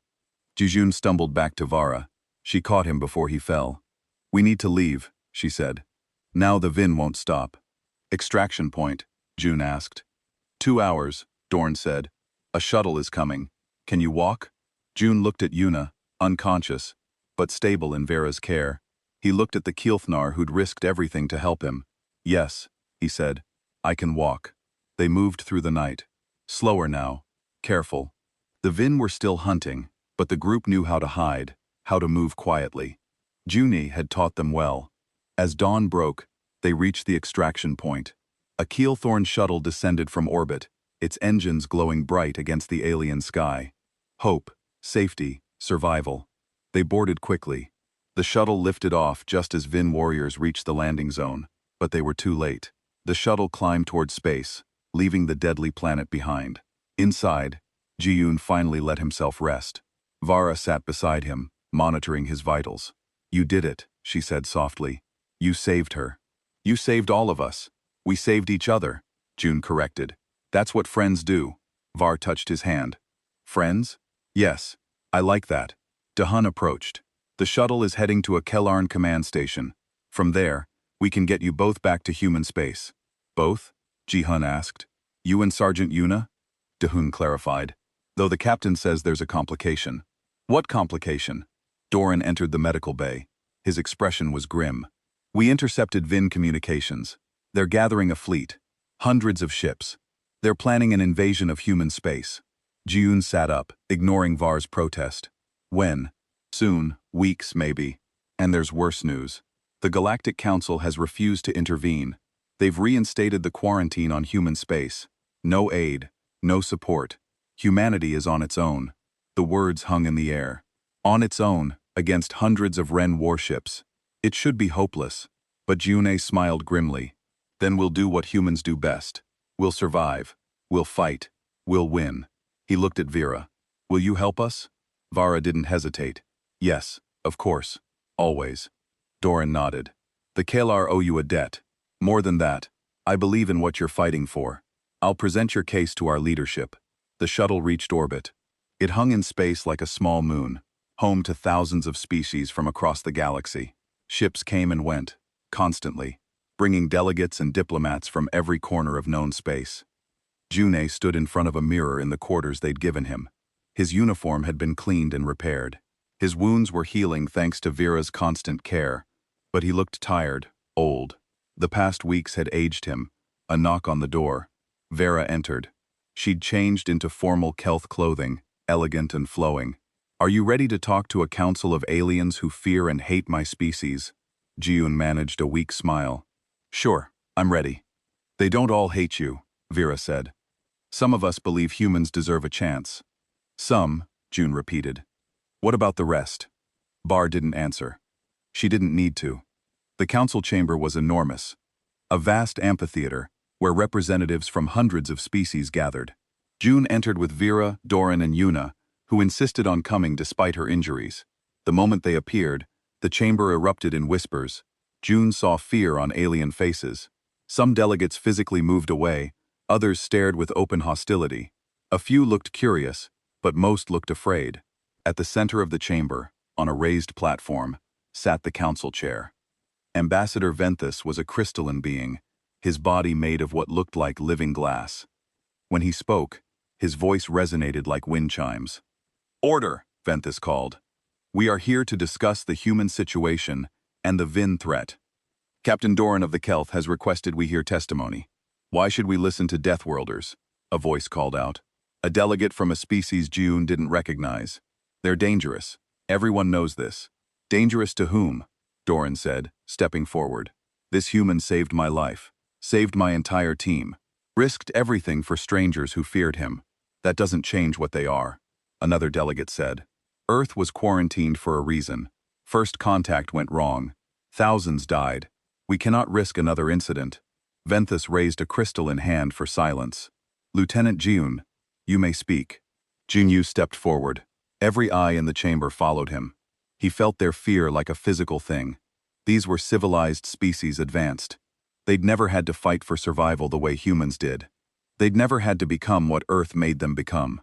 Jujun stumbled back to Vara. She caught him before he fell. "We need to leave," she said. "Now the Vin won't stop." "Extraction point?" June asked. 2 hours, Dorn said. "A shuttle is coming. Can you walk?" June looked at Yuna, unconscious, but stable in Vera's care. He looked at the Keelthnar who'd risked everything to help him. "Yes," he said. "I can walk." They moved through the night. Slower now. Careful. The Vin were still hunting, but the group knew how to hide, how to move quietly. Junie had taught them well. As dawn broke, they reached the extraction point. A Keelthorn shuttle descended from orbit, its engines glowing bright against the alien sky. Hope, safety, survival. They boarded quickly. The shuttle lifted off just as Vin warriors reached the landing zone, but they were too late. The shuttle climbed toward space, leaving the deadly planet behind. Inside, Jiyun finally let himself rest. Vara sat beside him, monitoring his vitals. "You did it," she said softly. "You saved her." "You saved all of us. We saved each other," June corrected. "That's what friends do." Var touched his hand. "Friends? Yes, I like that." Dahun approached. "The shuttle is heading to a Kellarn command station. From there, we can get you both back to human space." "Both?" Jihun asked. "You and Sergeant Yuna?" Dahun clarified. "Though the captain says there's a complication." "What complication?" Doran entered the medical bay. His expression was grim. "We intercepted Vin communications. They're gathering a fleet. Hundreds of ships. They're planning an invasion of human space." Jiyun sat up, ignoring Var's protest. "When?" "Soon. Weeks, maybe. And there's worse news. The Galactic Council has refused to intervene. They've reinstated the quarantine on human space. No aid. No support. Humanity is on its own." The words hung in the air. On its own, against hundreds of Ren warships. It should be hopeless. But June smiled grimly. "Then we'll do what humans do best. We'll survive. We'll fight. We'll win." He looked at Vera. "Will you help us?" Vara didn't hesitate. "Yes, of course. Always." Doran nodded. "The Kalar owe you a debt. More than that, I believe in what you're fighting for. I'll present your case to our leadership." The shuttle reached orbit. It hung in space like a small moon, home to thousands of species from across the galaxy. Ships came and went, constantly, bringing delegates and diplomats from every corner of known space. June stood in front of a mirror in the quarters they'd given him. His uniform had been cleaned and repaired. His wounds were healing thanks to Vera's constant care, but he looked tired, old. The past weeks had aged him. A knock on the door. Vera entered. She'd changed into formal Kelth clothing, elegant and flowing. "Are you ready to talk to a council of aliens who fear and hate my species?" Jiyun managed a weak smile. "Sure, I'm ready." "They don't all hate you," Vera said. "Some of us believe humans deserve a chance." "Some," June repeated. "What about the rest?" Bar didn't answer. She didn't need to. The council chamber was enormous. A vast amphitheater, where representatives from hundreds of species gathered. June entered with Vera, Doran, and Yuna, who insisted on coming despite her injuries. The moment they appeared, the chamber erupted in whispers. June saw fear on alien faces. Some delegates physically moved away, others stared with open hostility. A few looked curious, but most looked afraid. At the center of the chamber, on a raised platform, sat the council chair. Ambassador Venthus was a crystalline being, his body made of what looked like living glass. When he spoke, his voice resonated like wind chimes. "Order," Venthus called. "We are here to discuss the human situation and the Vin threat. Captain Doran of the Kelth has requested we hear testimony. Why should we listen to Deathworlders?" A voice called out. A delegate from a species June didn't recognize. "They're dangerous. Everyone knows this." "Dangerous to whom?" Doran said, stepping forward. "This human saved my life, saved my entire team, risked everything for strangers who feared him. That doesn't change what they are," another delegate said. "Earth was quarantined for a reason. First contact went wrong. Thousands died. We cannot risk another incident." Venthus raised a crystalline hand for silence. "Lieutenant June, you may speak." Junyu stepped forward. Every eye in the chamber followed him. He felt their fear like a physical thing. These were civilized species advanced. They'd never had to fight for survival the way humans did. They'd never had to become what Earth made them become.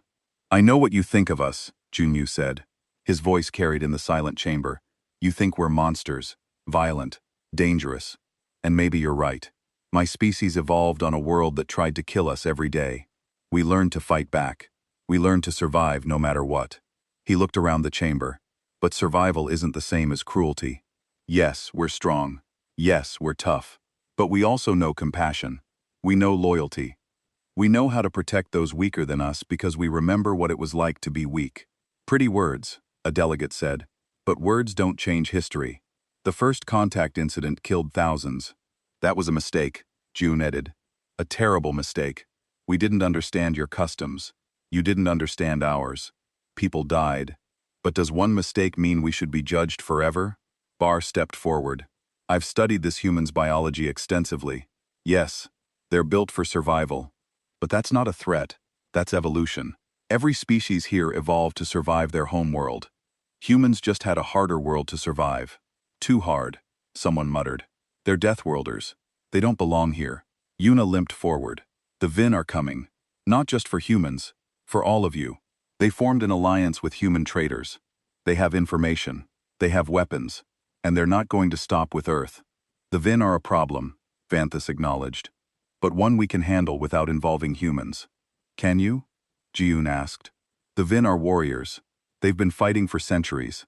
"I know what you think of us," Junyu said. His voice carried in the silent chamber. "You think we're monsters, violent, dangerous. And maybe you're right. My species evolved on a world that tried to kill us every day. We learned to fight back. We learned to survive no matter what." He looked around the chamber. "But survival isn't the same as cruelty. Yes, we're strong. Yes, we're tough. But we also know compassion. We know loyalty. We know how to protect those weaker than us because we remember what it was like to be weak." "Pretty words," a delegate said. "But words don't change history. The first contact incident killed thousands." "That was a mistake," June added. "A terrible mistake. We didn't understand your customs. You didn't understand ours. People died. But does one mistake mean we should be judged forever?" Barr stepped forward. "I've studied this human's biology extensively. Yes, they're built for survival. But that's not a threat. That's evolution. Every species here evolved to survive their home world. Humans just had a harder world to survive." "Too hard," someone muttered. "They're Deathworlders. They don't belong here." Yuna limped forward. "The Vin are coming. Not just for humans. For all of you. They formed an alliance with human traitors. They have information. They have weapons. And they're not going to stop with Earth. The Vin are a problem," Vanthus acknowledged. "But one we can handle without involving humans." "Can you?" Jiyun asked. "The Vin are warriors. They've been fighting for centuries.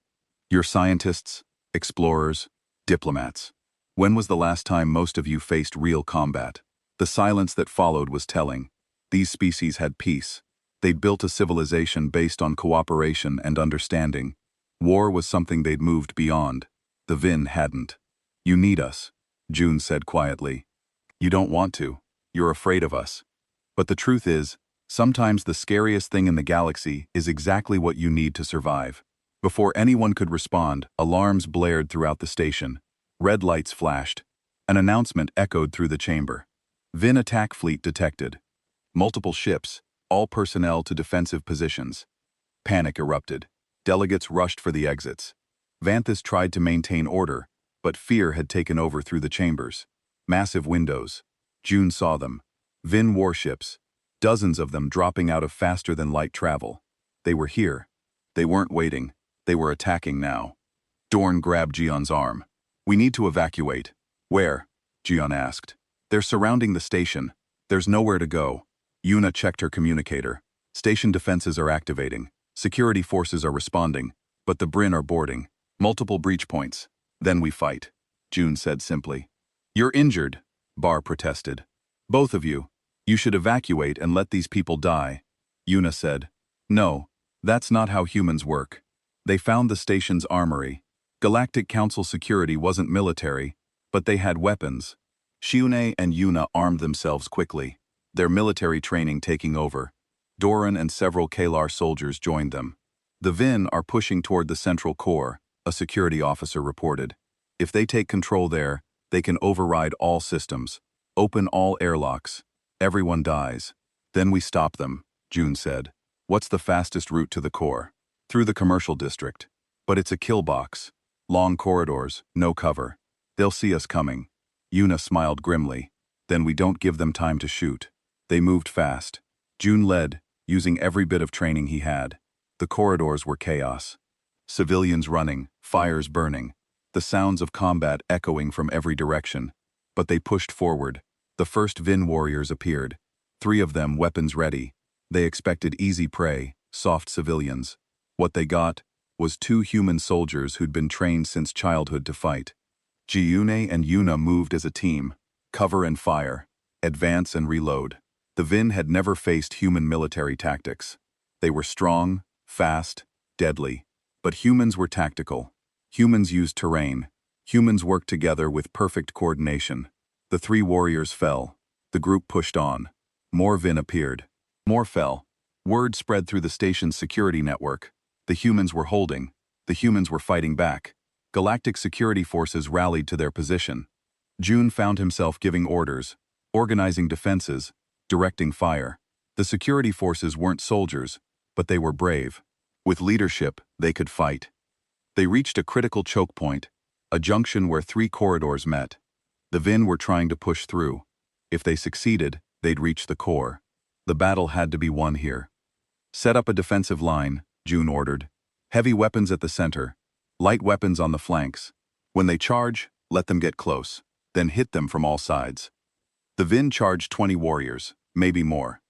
You're scientists, explorers, diplomats. When was the last time most of you faced real combat?" The silence that followed was telling. These species had peace. They'd built a civilization based on cooperation and understanding. War was something they'd moved beyond. The Vin hadn't. "You need us," June said quietly. "You don't want to. You're afraid of us. But the truth is, sometimes the scariest thing in the galaxy is exactly what you need to survive." Before anyone could respond, alarms blared throughout the station. Red lights flashed. An announcement echoed through the chamber. "Vin attack fleet detected. Multiple ships, all personnel to defensive positions." Panic erupted. Delegates rushed for the exits. Vanthus tried to maintain order, but fear had taken over through the chambers. Massive windows. June saw them. Vin warships. Dozens of them dropping out of faster-than-light travel. They were here. They weren't waiting. They were attacking now. Dorn grabbed Gion's arm. "We need to evacuate." "Where?" Gion asked. "They're surrounding the station. There's nowhere to go." Yuna checked her communicator. "Station defenses are activating. Security forces are responding. But the Bryn are boarding. Multiple breach points. Then we fight," June said simply. "You're injured," Barr protested. "Both of you. You should evacuate and let these people die," Yuna said. "No, that's not how humans work." They found the station's armory. Galactic Council security wasn't military, but they had weapons. Shiune and Yuna armed themselves quickly, their military training taking over. Doran and several Kalar soldiers joined them. "The Vin are pushing toward the central core," a security officer reported. "If they take control there, they can override all systems, open all airlocks. Everyone dies. Then we stop them," June said. "What's the fastest route to the core?" "Through the commercial district. But it's a kill box. Long corridors, no cover. They'll see us coming. Yuna smiled grimly. Then we don't give them time to shoot. They moved fast. June led, using every bit of training he had. The corridors were chaos. Civilians running, fires burning, the sounds of combat echoing from every direction. But they pushed forward. The first Vin warriors appeared. 3 of them, weapons ready. They expected easy prey, soft civilians. What they got was 2 human soldiers who'd been trained since childhood to fight. Jiune and Yuna moved as a team. Cover and fire. Advance and reload. The Vin had never faced human military tactics. They were strong, fast, deadly. But humans were tactical. Humans used terrain. Humans worked together with perfect coordination. The 3 warriors fell. The group pushed on. More Vin appeared. More fell. Word spread through the station's security network. The humans were holding. The humans were fighting back. Galactic security forces rallied to their position. June found himself giving orders, organizing defenses, directing fire. The security forces weren't soldiers, but they were brave. With leadership, they could fight. They reached a critical choke point, a junction where 3 corridors met. The Vin were trying to push through. If they succeeded, they'd reach the core. The battle had to be won here. Set up a defensive line, June ordered. Heavy weapons at the center, light weapons on the flanks. When they charge, let them get close, then hit them from all sides. The Vin charged 20 warriors, maybe more.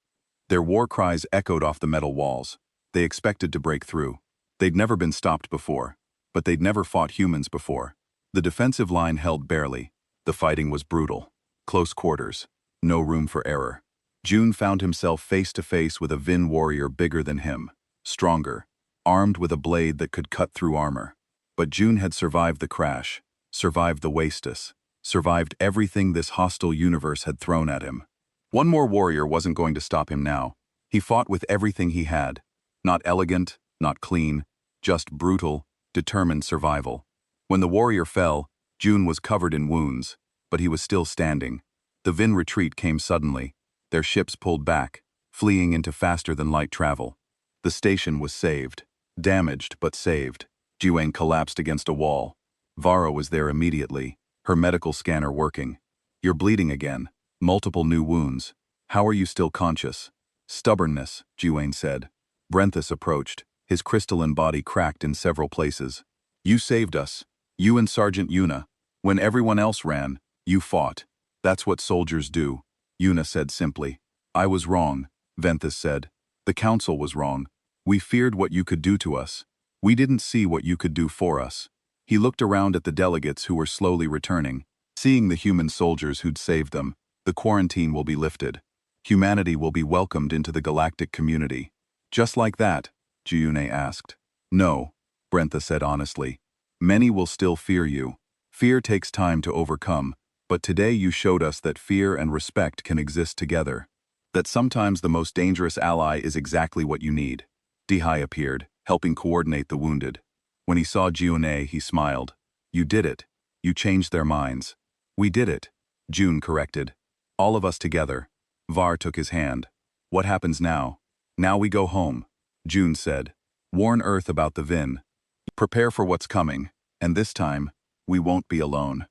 Their war cries echoed off the metal walls. They expected to break through. They'd never been stopped before, but they'd never fought humans before. The defensive line held barely. The fighting was brutal. Close quarters. No room for error. June found himself face to face with a Vin warrior bigger than him, stronger, armed with a blade that could cut through armor. But June had survived the crash, survived the wastes, survived everything this hostile universe had thrown at him. One more warrior wasn't going to stop him now. He fought with everything he had. Not elegant, not clean, just brutal, determined survival. When the warrior fell, June was covered in wounds, but he was still standing. The Vin retreat came suddenly. Their ships pulled back, fleeing into faster-than-light travel. The station was saved. Damaged, but saved. Jiwang collapsed against a wall. Vara was there immediately, her medical scanner working. You're bleeding again. Multiple new wounds. How are you still conscious? Stubbornness, Jiwang said. Brenthus approached, his crystalline body cracked in several places. You saved us. You and Sergeant Yuna. When everyone else ran, you fought. That's what soldiers do, Yuna said simply. I was wrong, Venthus said. The council was wrong. We feared what you could do to us. We didn't see what you could do for us. He looked around at the delegates who were slowly returning. Seeing the human soldiers who'd saved them, the quarantine will be lifted. Humanity will be welcomed into the galactic community. Just like that, Jiune asked. No, Brentha said honestly. Many will still fear you. Fear takes time to overcome, but today you showed us that fear and respect can exist together. That sometimes the most dangerous ally is exactly what you need. Dihai appeared, helping coordinate the wounded. When he saw Jiune, he smiled. You did it. You changed their minds. We did it, June corrected. All of us together. Var took his hand. What happens now? Now we go home, June said. Warn Earth about the Vin. Prepare for what's coming, and this time, we won't be alone.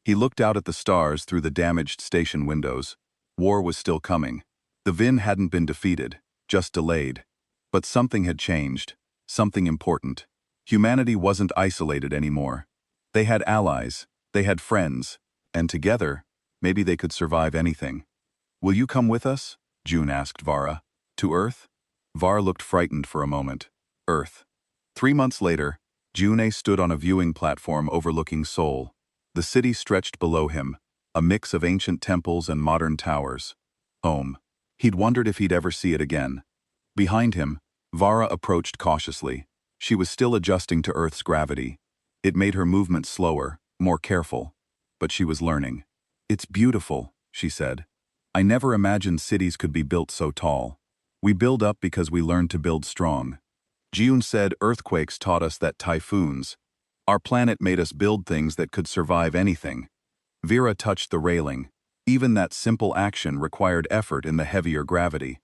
He looked out at the stars through the damaged station windows. War was still coming. The Vin hadn't been defeated, just delayed. But something had changed, something important. Humanity wasn't isolated anymore. They had allies, they had friends, and together, maybe they could survive anything. Will you come with us? June asked Vara. To Earth? Var looked frightened for a moment. Earth. 3 months later, June stood on a viewing platform overlooking Seoul. The city stretched below him, a mix of ancient temples and modern towers. Home. He'd wondered if he'd ever see it again. Behind him, Vara approached cautiously. She was still adjusting to Earth's gravity. It made her movement slower, more careful. But she was learning. It's beautiful, she said. I never imagined cities could be built so tall. We build up because we learned to build strong. June said earthquakes taught us that typhoons. Our planet made us build things that could survive anything. Vera touched the railing. Even that simple action required effort in the heavier gravity.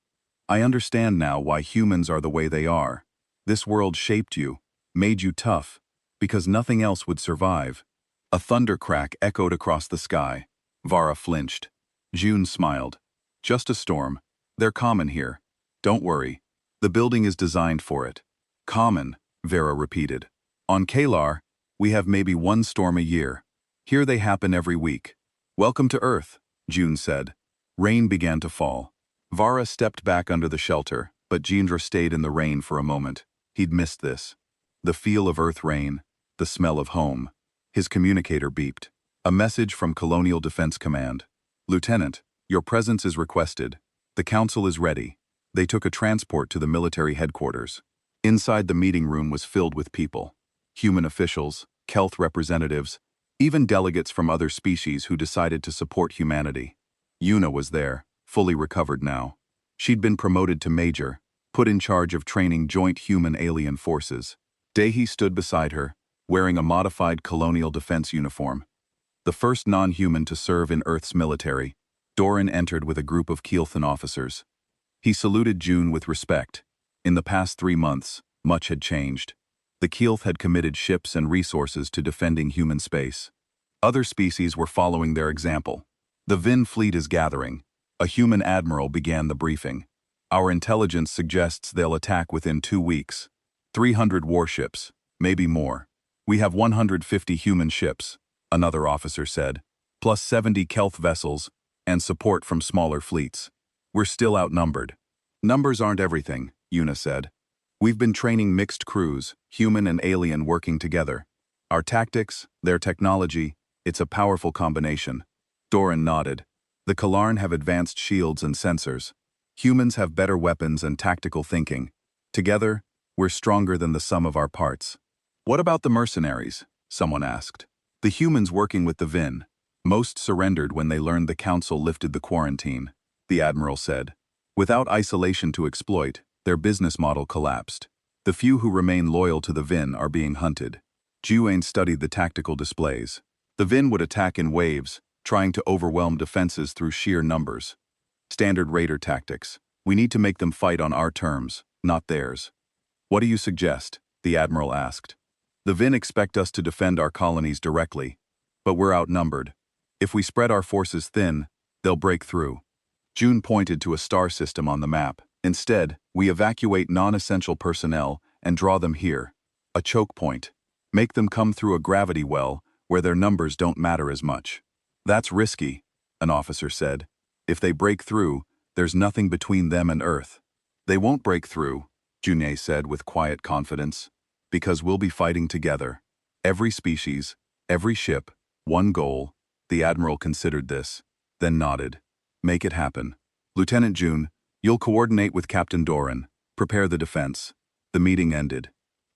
I understand now why humans are the way they are. This world shaped you, made you tough, because nothing else would survive. A thunder crack echoed across the sky. Vara flinched. June smiled. Just a storm. They're common here. Don't worry. The building is designed for it. Common, Vera repeated. On Kalar, we have maybe one storm a year. Here they happen every week. Welcome to Earth, June said. Rain began to fall. Vara stepped back under the shelter, but Jindra stayed in the rain for a moment. He'd missed this. The feel of Earth rain, the smell of home. His communicator beeped. A message from Colonial Defense Command. Lieutenant, your presence is requested. The council is ready. They took a transport to the military headquarters. Inside the meeting room was filled with people. Human officials, Kelth representatives, even delegates from other species who decided to support humanity. Yuna was there, fully recovered now. She'd been promoted to major, put in charge of training joint human-alien forces. Dehi stood beside her, wearing a modified colonial defense uniform. The first non-human to serve in Earth's military, Doran entered with a group of Keelthan officers. He saluted June with respect. In the past 3 months, much had changed. The Keelth had committed ships and resources to defending human space. Other species were following their example. The Vin fleet is gathering. A human admiral began the briefing. Our intelligence suggests they'll attack within 2 weeks. 300 warships, maybe more. We have 150 human ships, another officer said, plus 70 Kelth vessels, and support from smaller fleets. We're still outnumbered. Numbers aren't everything, Yuna said. We've been training mixed crews, human and alien working together. Our tactics, their technology, it's a powerful combination. Doran nodded. The Kalarn have advanced shields and sensors. Humans have better weapons and tactical thinking. Together, we're stronger than the sum of our parts. What about the mercenaries? Someone asked. The humans working with the Vin. Most surrendered when they learned the council lifted the quarantine, the admiral said. Without isolation to exploit, their business model collapsed. The few who remain loyal to the Vin are being hunted. Juane studied the tactical displays. The Vin would attack in waves, trying to overwhelm defenses through sheer numbers. Standard raider tactics. We need to make them fight on our terms, not theirs. What do you suggest? The admiral asked. The Vin expect us to defend our colonies directly, but we're outnumbered. If we spread our forces thin, they'll break through. June pointed to a star system on the map. Instead, we evacuate non-essential personnel and draw them here. A choke point. Make them come through a gravity well where their numbers don't matter as much. That's risky, an officer said. If they break through, there's nothing between them and Earth. They won't break through, Juné said with quiet confidence, because we'll be fighting together. Every species, every ship, one goal. The admiral considered this, then nodded. Make it happen. Lieutenant June, you'll coordinate with Captain Doran. Prepare the defense. The meeting ended.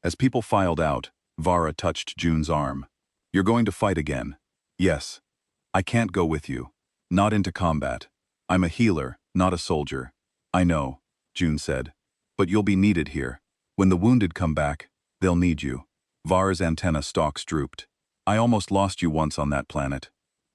As people filed out, Vara touched June's arm. You're going to fight again. Yes. I can't go with you. Not into combat. I'm a healer, not a soldier. I know, June said. But you'll be needed here. When the wounded come back, they'll need you. Vara's antenna stalks drooped. I almost lost you once on that planet.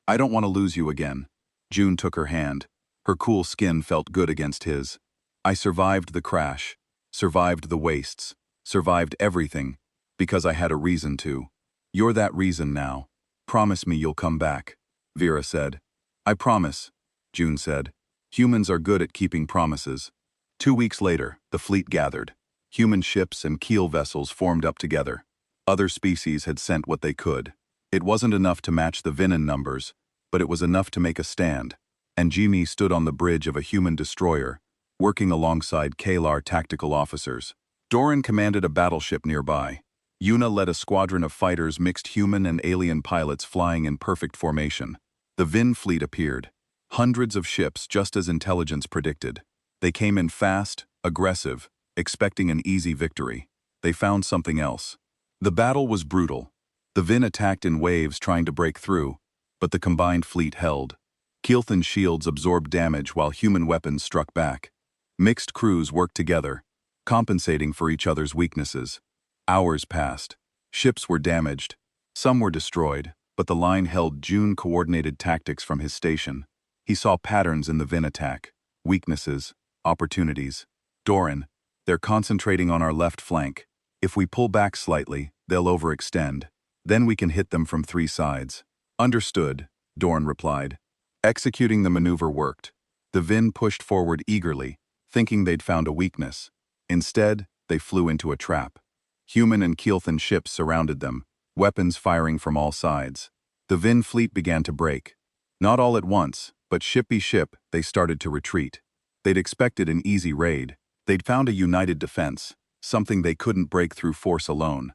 I don't want to lose you again. June took her hand. Her cool skin felt good against his. I survived the crash, survived the wastes, survived everything, because I had a reason to. You're that reason now. Promise me you'll come back, Vera said. I promise, June said. Humans are good at keeping promises. 2 weeks later, the fleet gathered. Human ships and keel vessels formed up together. Other species had sent what they could. It wasn't enough to match the Vinan numbers, but it was enough to make a stand. And Jimmy stood on the bridge of a human destroyer, working alongside Kalar tactical officers. Doran commanded a battleship nearby. Yuna led a squadron of fighters mixed human and alien pilots flying in perfect formation. The Vin fleet appeared. Hundreds of ships just as intelligence predicted. They came in fast, aggressive, expecting an easy victory. They found something else. The battle was brutal. The Vin attacked in waves trying to break through, but the combined fleet held. Keelthan shields absorbed damage while human weapons struck back. Mixed crews worked together, compensating for each other's weaknesses. Hours passed. Ships were damaged. Some were destroyed, but the line held. June coordinated tactics from his station. He saw patterns in the Vin attack, weaknesses, opportunities. Doran, they're concentrating on our left flank. If we pull back slightly, they'll overextend. Then we can hit them from 3 sides. Understood, Dorn replied. Executing the maneuver worked. The Vin pushed forward eagerly, thinking they'd found a weakness. Instead, they flew into a trap. Human and Keelthan ships surrounded them, weapons firing from all sides. The Vin fleet began to break. Not all at once, but ship by ship, they started to retreat. They'd expected an easy raid. They'd found a united defense, something they couldn't break through force alone.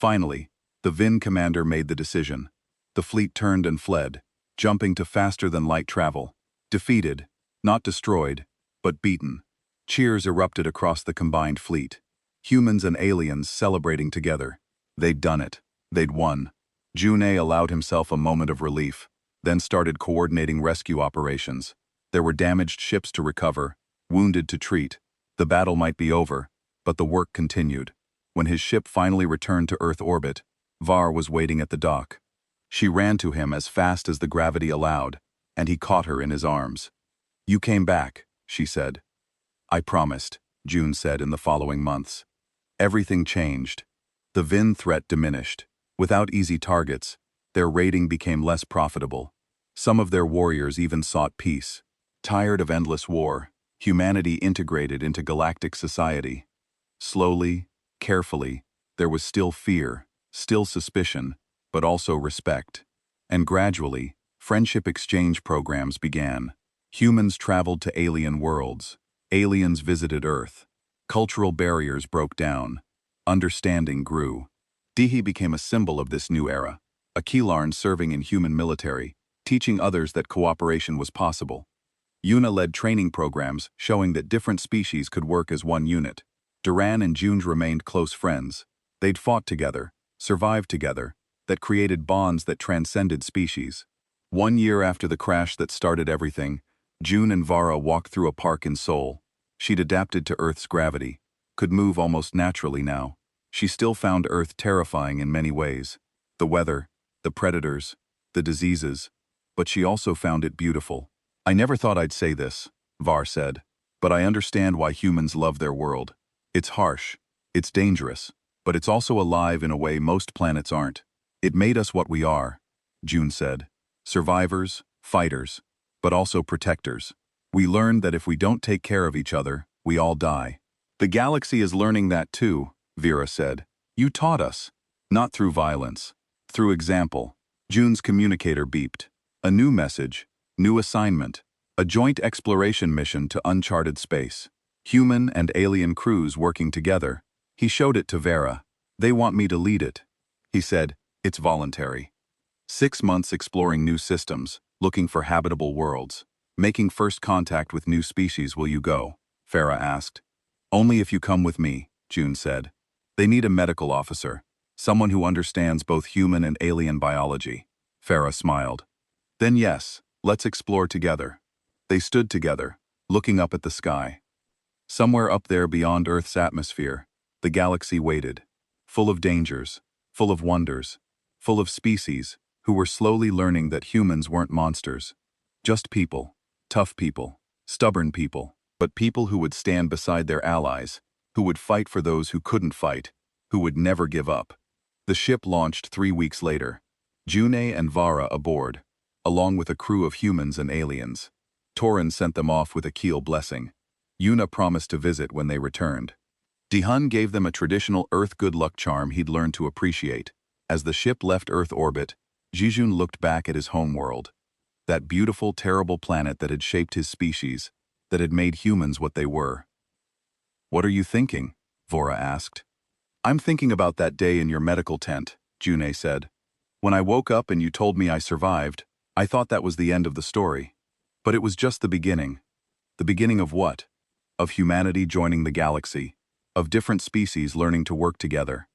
Finally, the Vin commander made the decision. The fleet turned and fled, jumping to faster-than-light travel. Defeated, not destroyed, but beaten. Cheers erupted across the combined fleet. Humans and aliens celebrating together. They'd done it. They'd won. Junei allowed himself a moment of relief, then started coordinating rescue operations. There were damaged ships to recover, wounded to treat. The battle might be over, but the work continued. When his ship finally returned to Earth orbit, Var was waiting at the dock. She ran to him as fast as the gravity allowed, and he caught her in his arms. "You came back," she said. "I promised," June said in the following months. Everything changed. The Vin threat diminished. Without easy targets, their raiding became less profitable. Some of their warriors even sought peace. Tired of endless war, humanity integrated into galactic society. Slowly, carefully, there was still fear, still suspicion, but also respect. And gradually, friendship exchange programs began. Humans traveled to alien worlds. Aliens visited Earth. Cultural barriers broke down. Understanding grew. Dihi became a symbol of this new era, a Keelarn serving in human military, teaching others that cooperation was possible. Yuna led training programs showing that different species could work as one unit. Duran and Junj remained close friends. They'd fought together, survived together, that created bonds that transcended species. 1 year after the crash that started everything, June and Vara walked through a park in Seoul. She'd adapted to Earth's gravity, could move almost naturally now. She still found Earth terrifying in many ways. The weather, the predators, the diseases, but she also found it beautiful. "I never thought I'd say this," Var said, "but I understand why humans love their world. It's harsh, it's dangerous, but it's also alive in a way most planets aren't. It made us what we are," June said. "Survivors, fighters, but also protectors. We learned that if we don't take care of each other, we all die." "The galaxy is learning that too," Vera said. "You taught us. Not through violence. Through example." June's communicator beeped. A new message, new assignment, a joint exploration mission to uncharted space. Human and alien crews working together. He showed it to Vera. "They want me to lead it." He said, "It's voluntary." 6 months exploring new systems, looking for habitable worlds. "Making first contact with new species, will you go?" Farah asked. "Only if you come with me," June said. "They need a medical officer, someone who understands both human and alien biology." Farah smiled. "Then yes, let's explore together." They stood together, looking up at the sky. Somewhere up there beyond Earth's atmosphere, the galaxy waited, full of dangers, full of wonders, full of species who were slowly learning that humans weren't monsters. Just people, tough people, stubborn people, but people who would stand beside their allies, who would fight for those who couldn't fight, who would never give up. The ship launched 3 weeks later. Junei and Vara aboard, along with a crew of humans and aliens. Torin sent them off with a Keel blessing. Yuna promised to visit when they returned. Dihun gave them a traditional Earth good luck charm he'd learned to appreciate. As the ship left Earth orbit, Jijun looked back at his homeworld. That beautiful, terrible planet that had shaped his species, that had made humans what they were. "What are you thinking?" Vora asked. "I'm thinking about that day in your medical tent," Junei said. "When I woke up and you told me I survived, I thought that was the end of the story. But it was just the beginning. The beginning of what? Of humanity joining the galaxy, of different species learning to work together.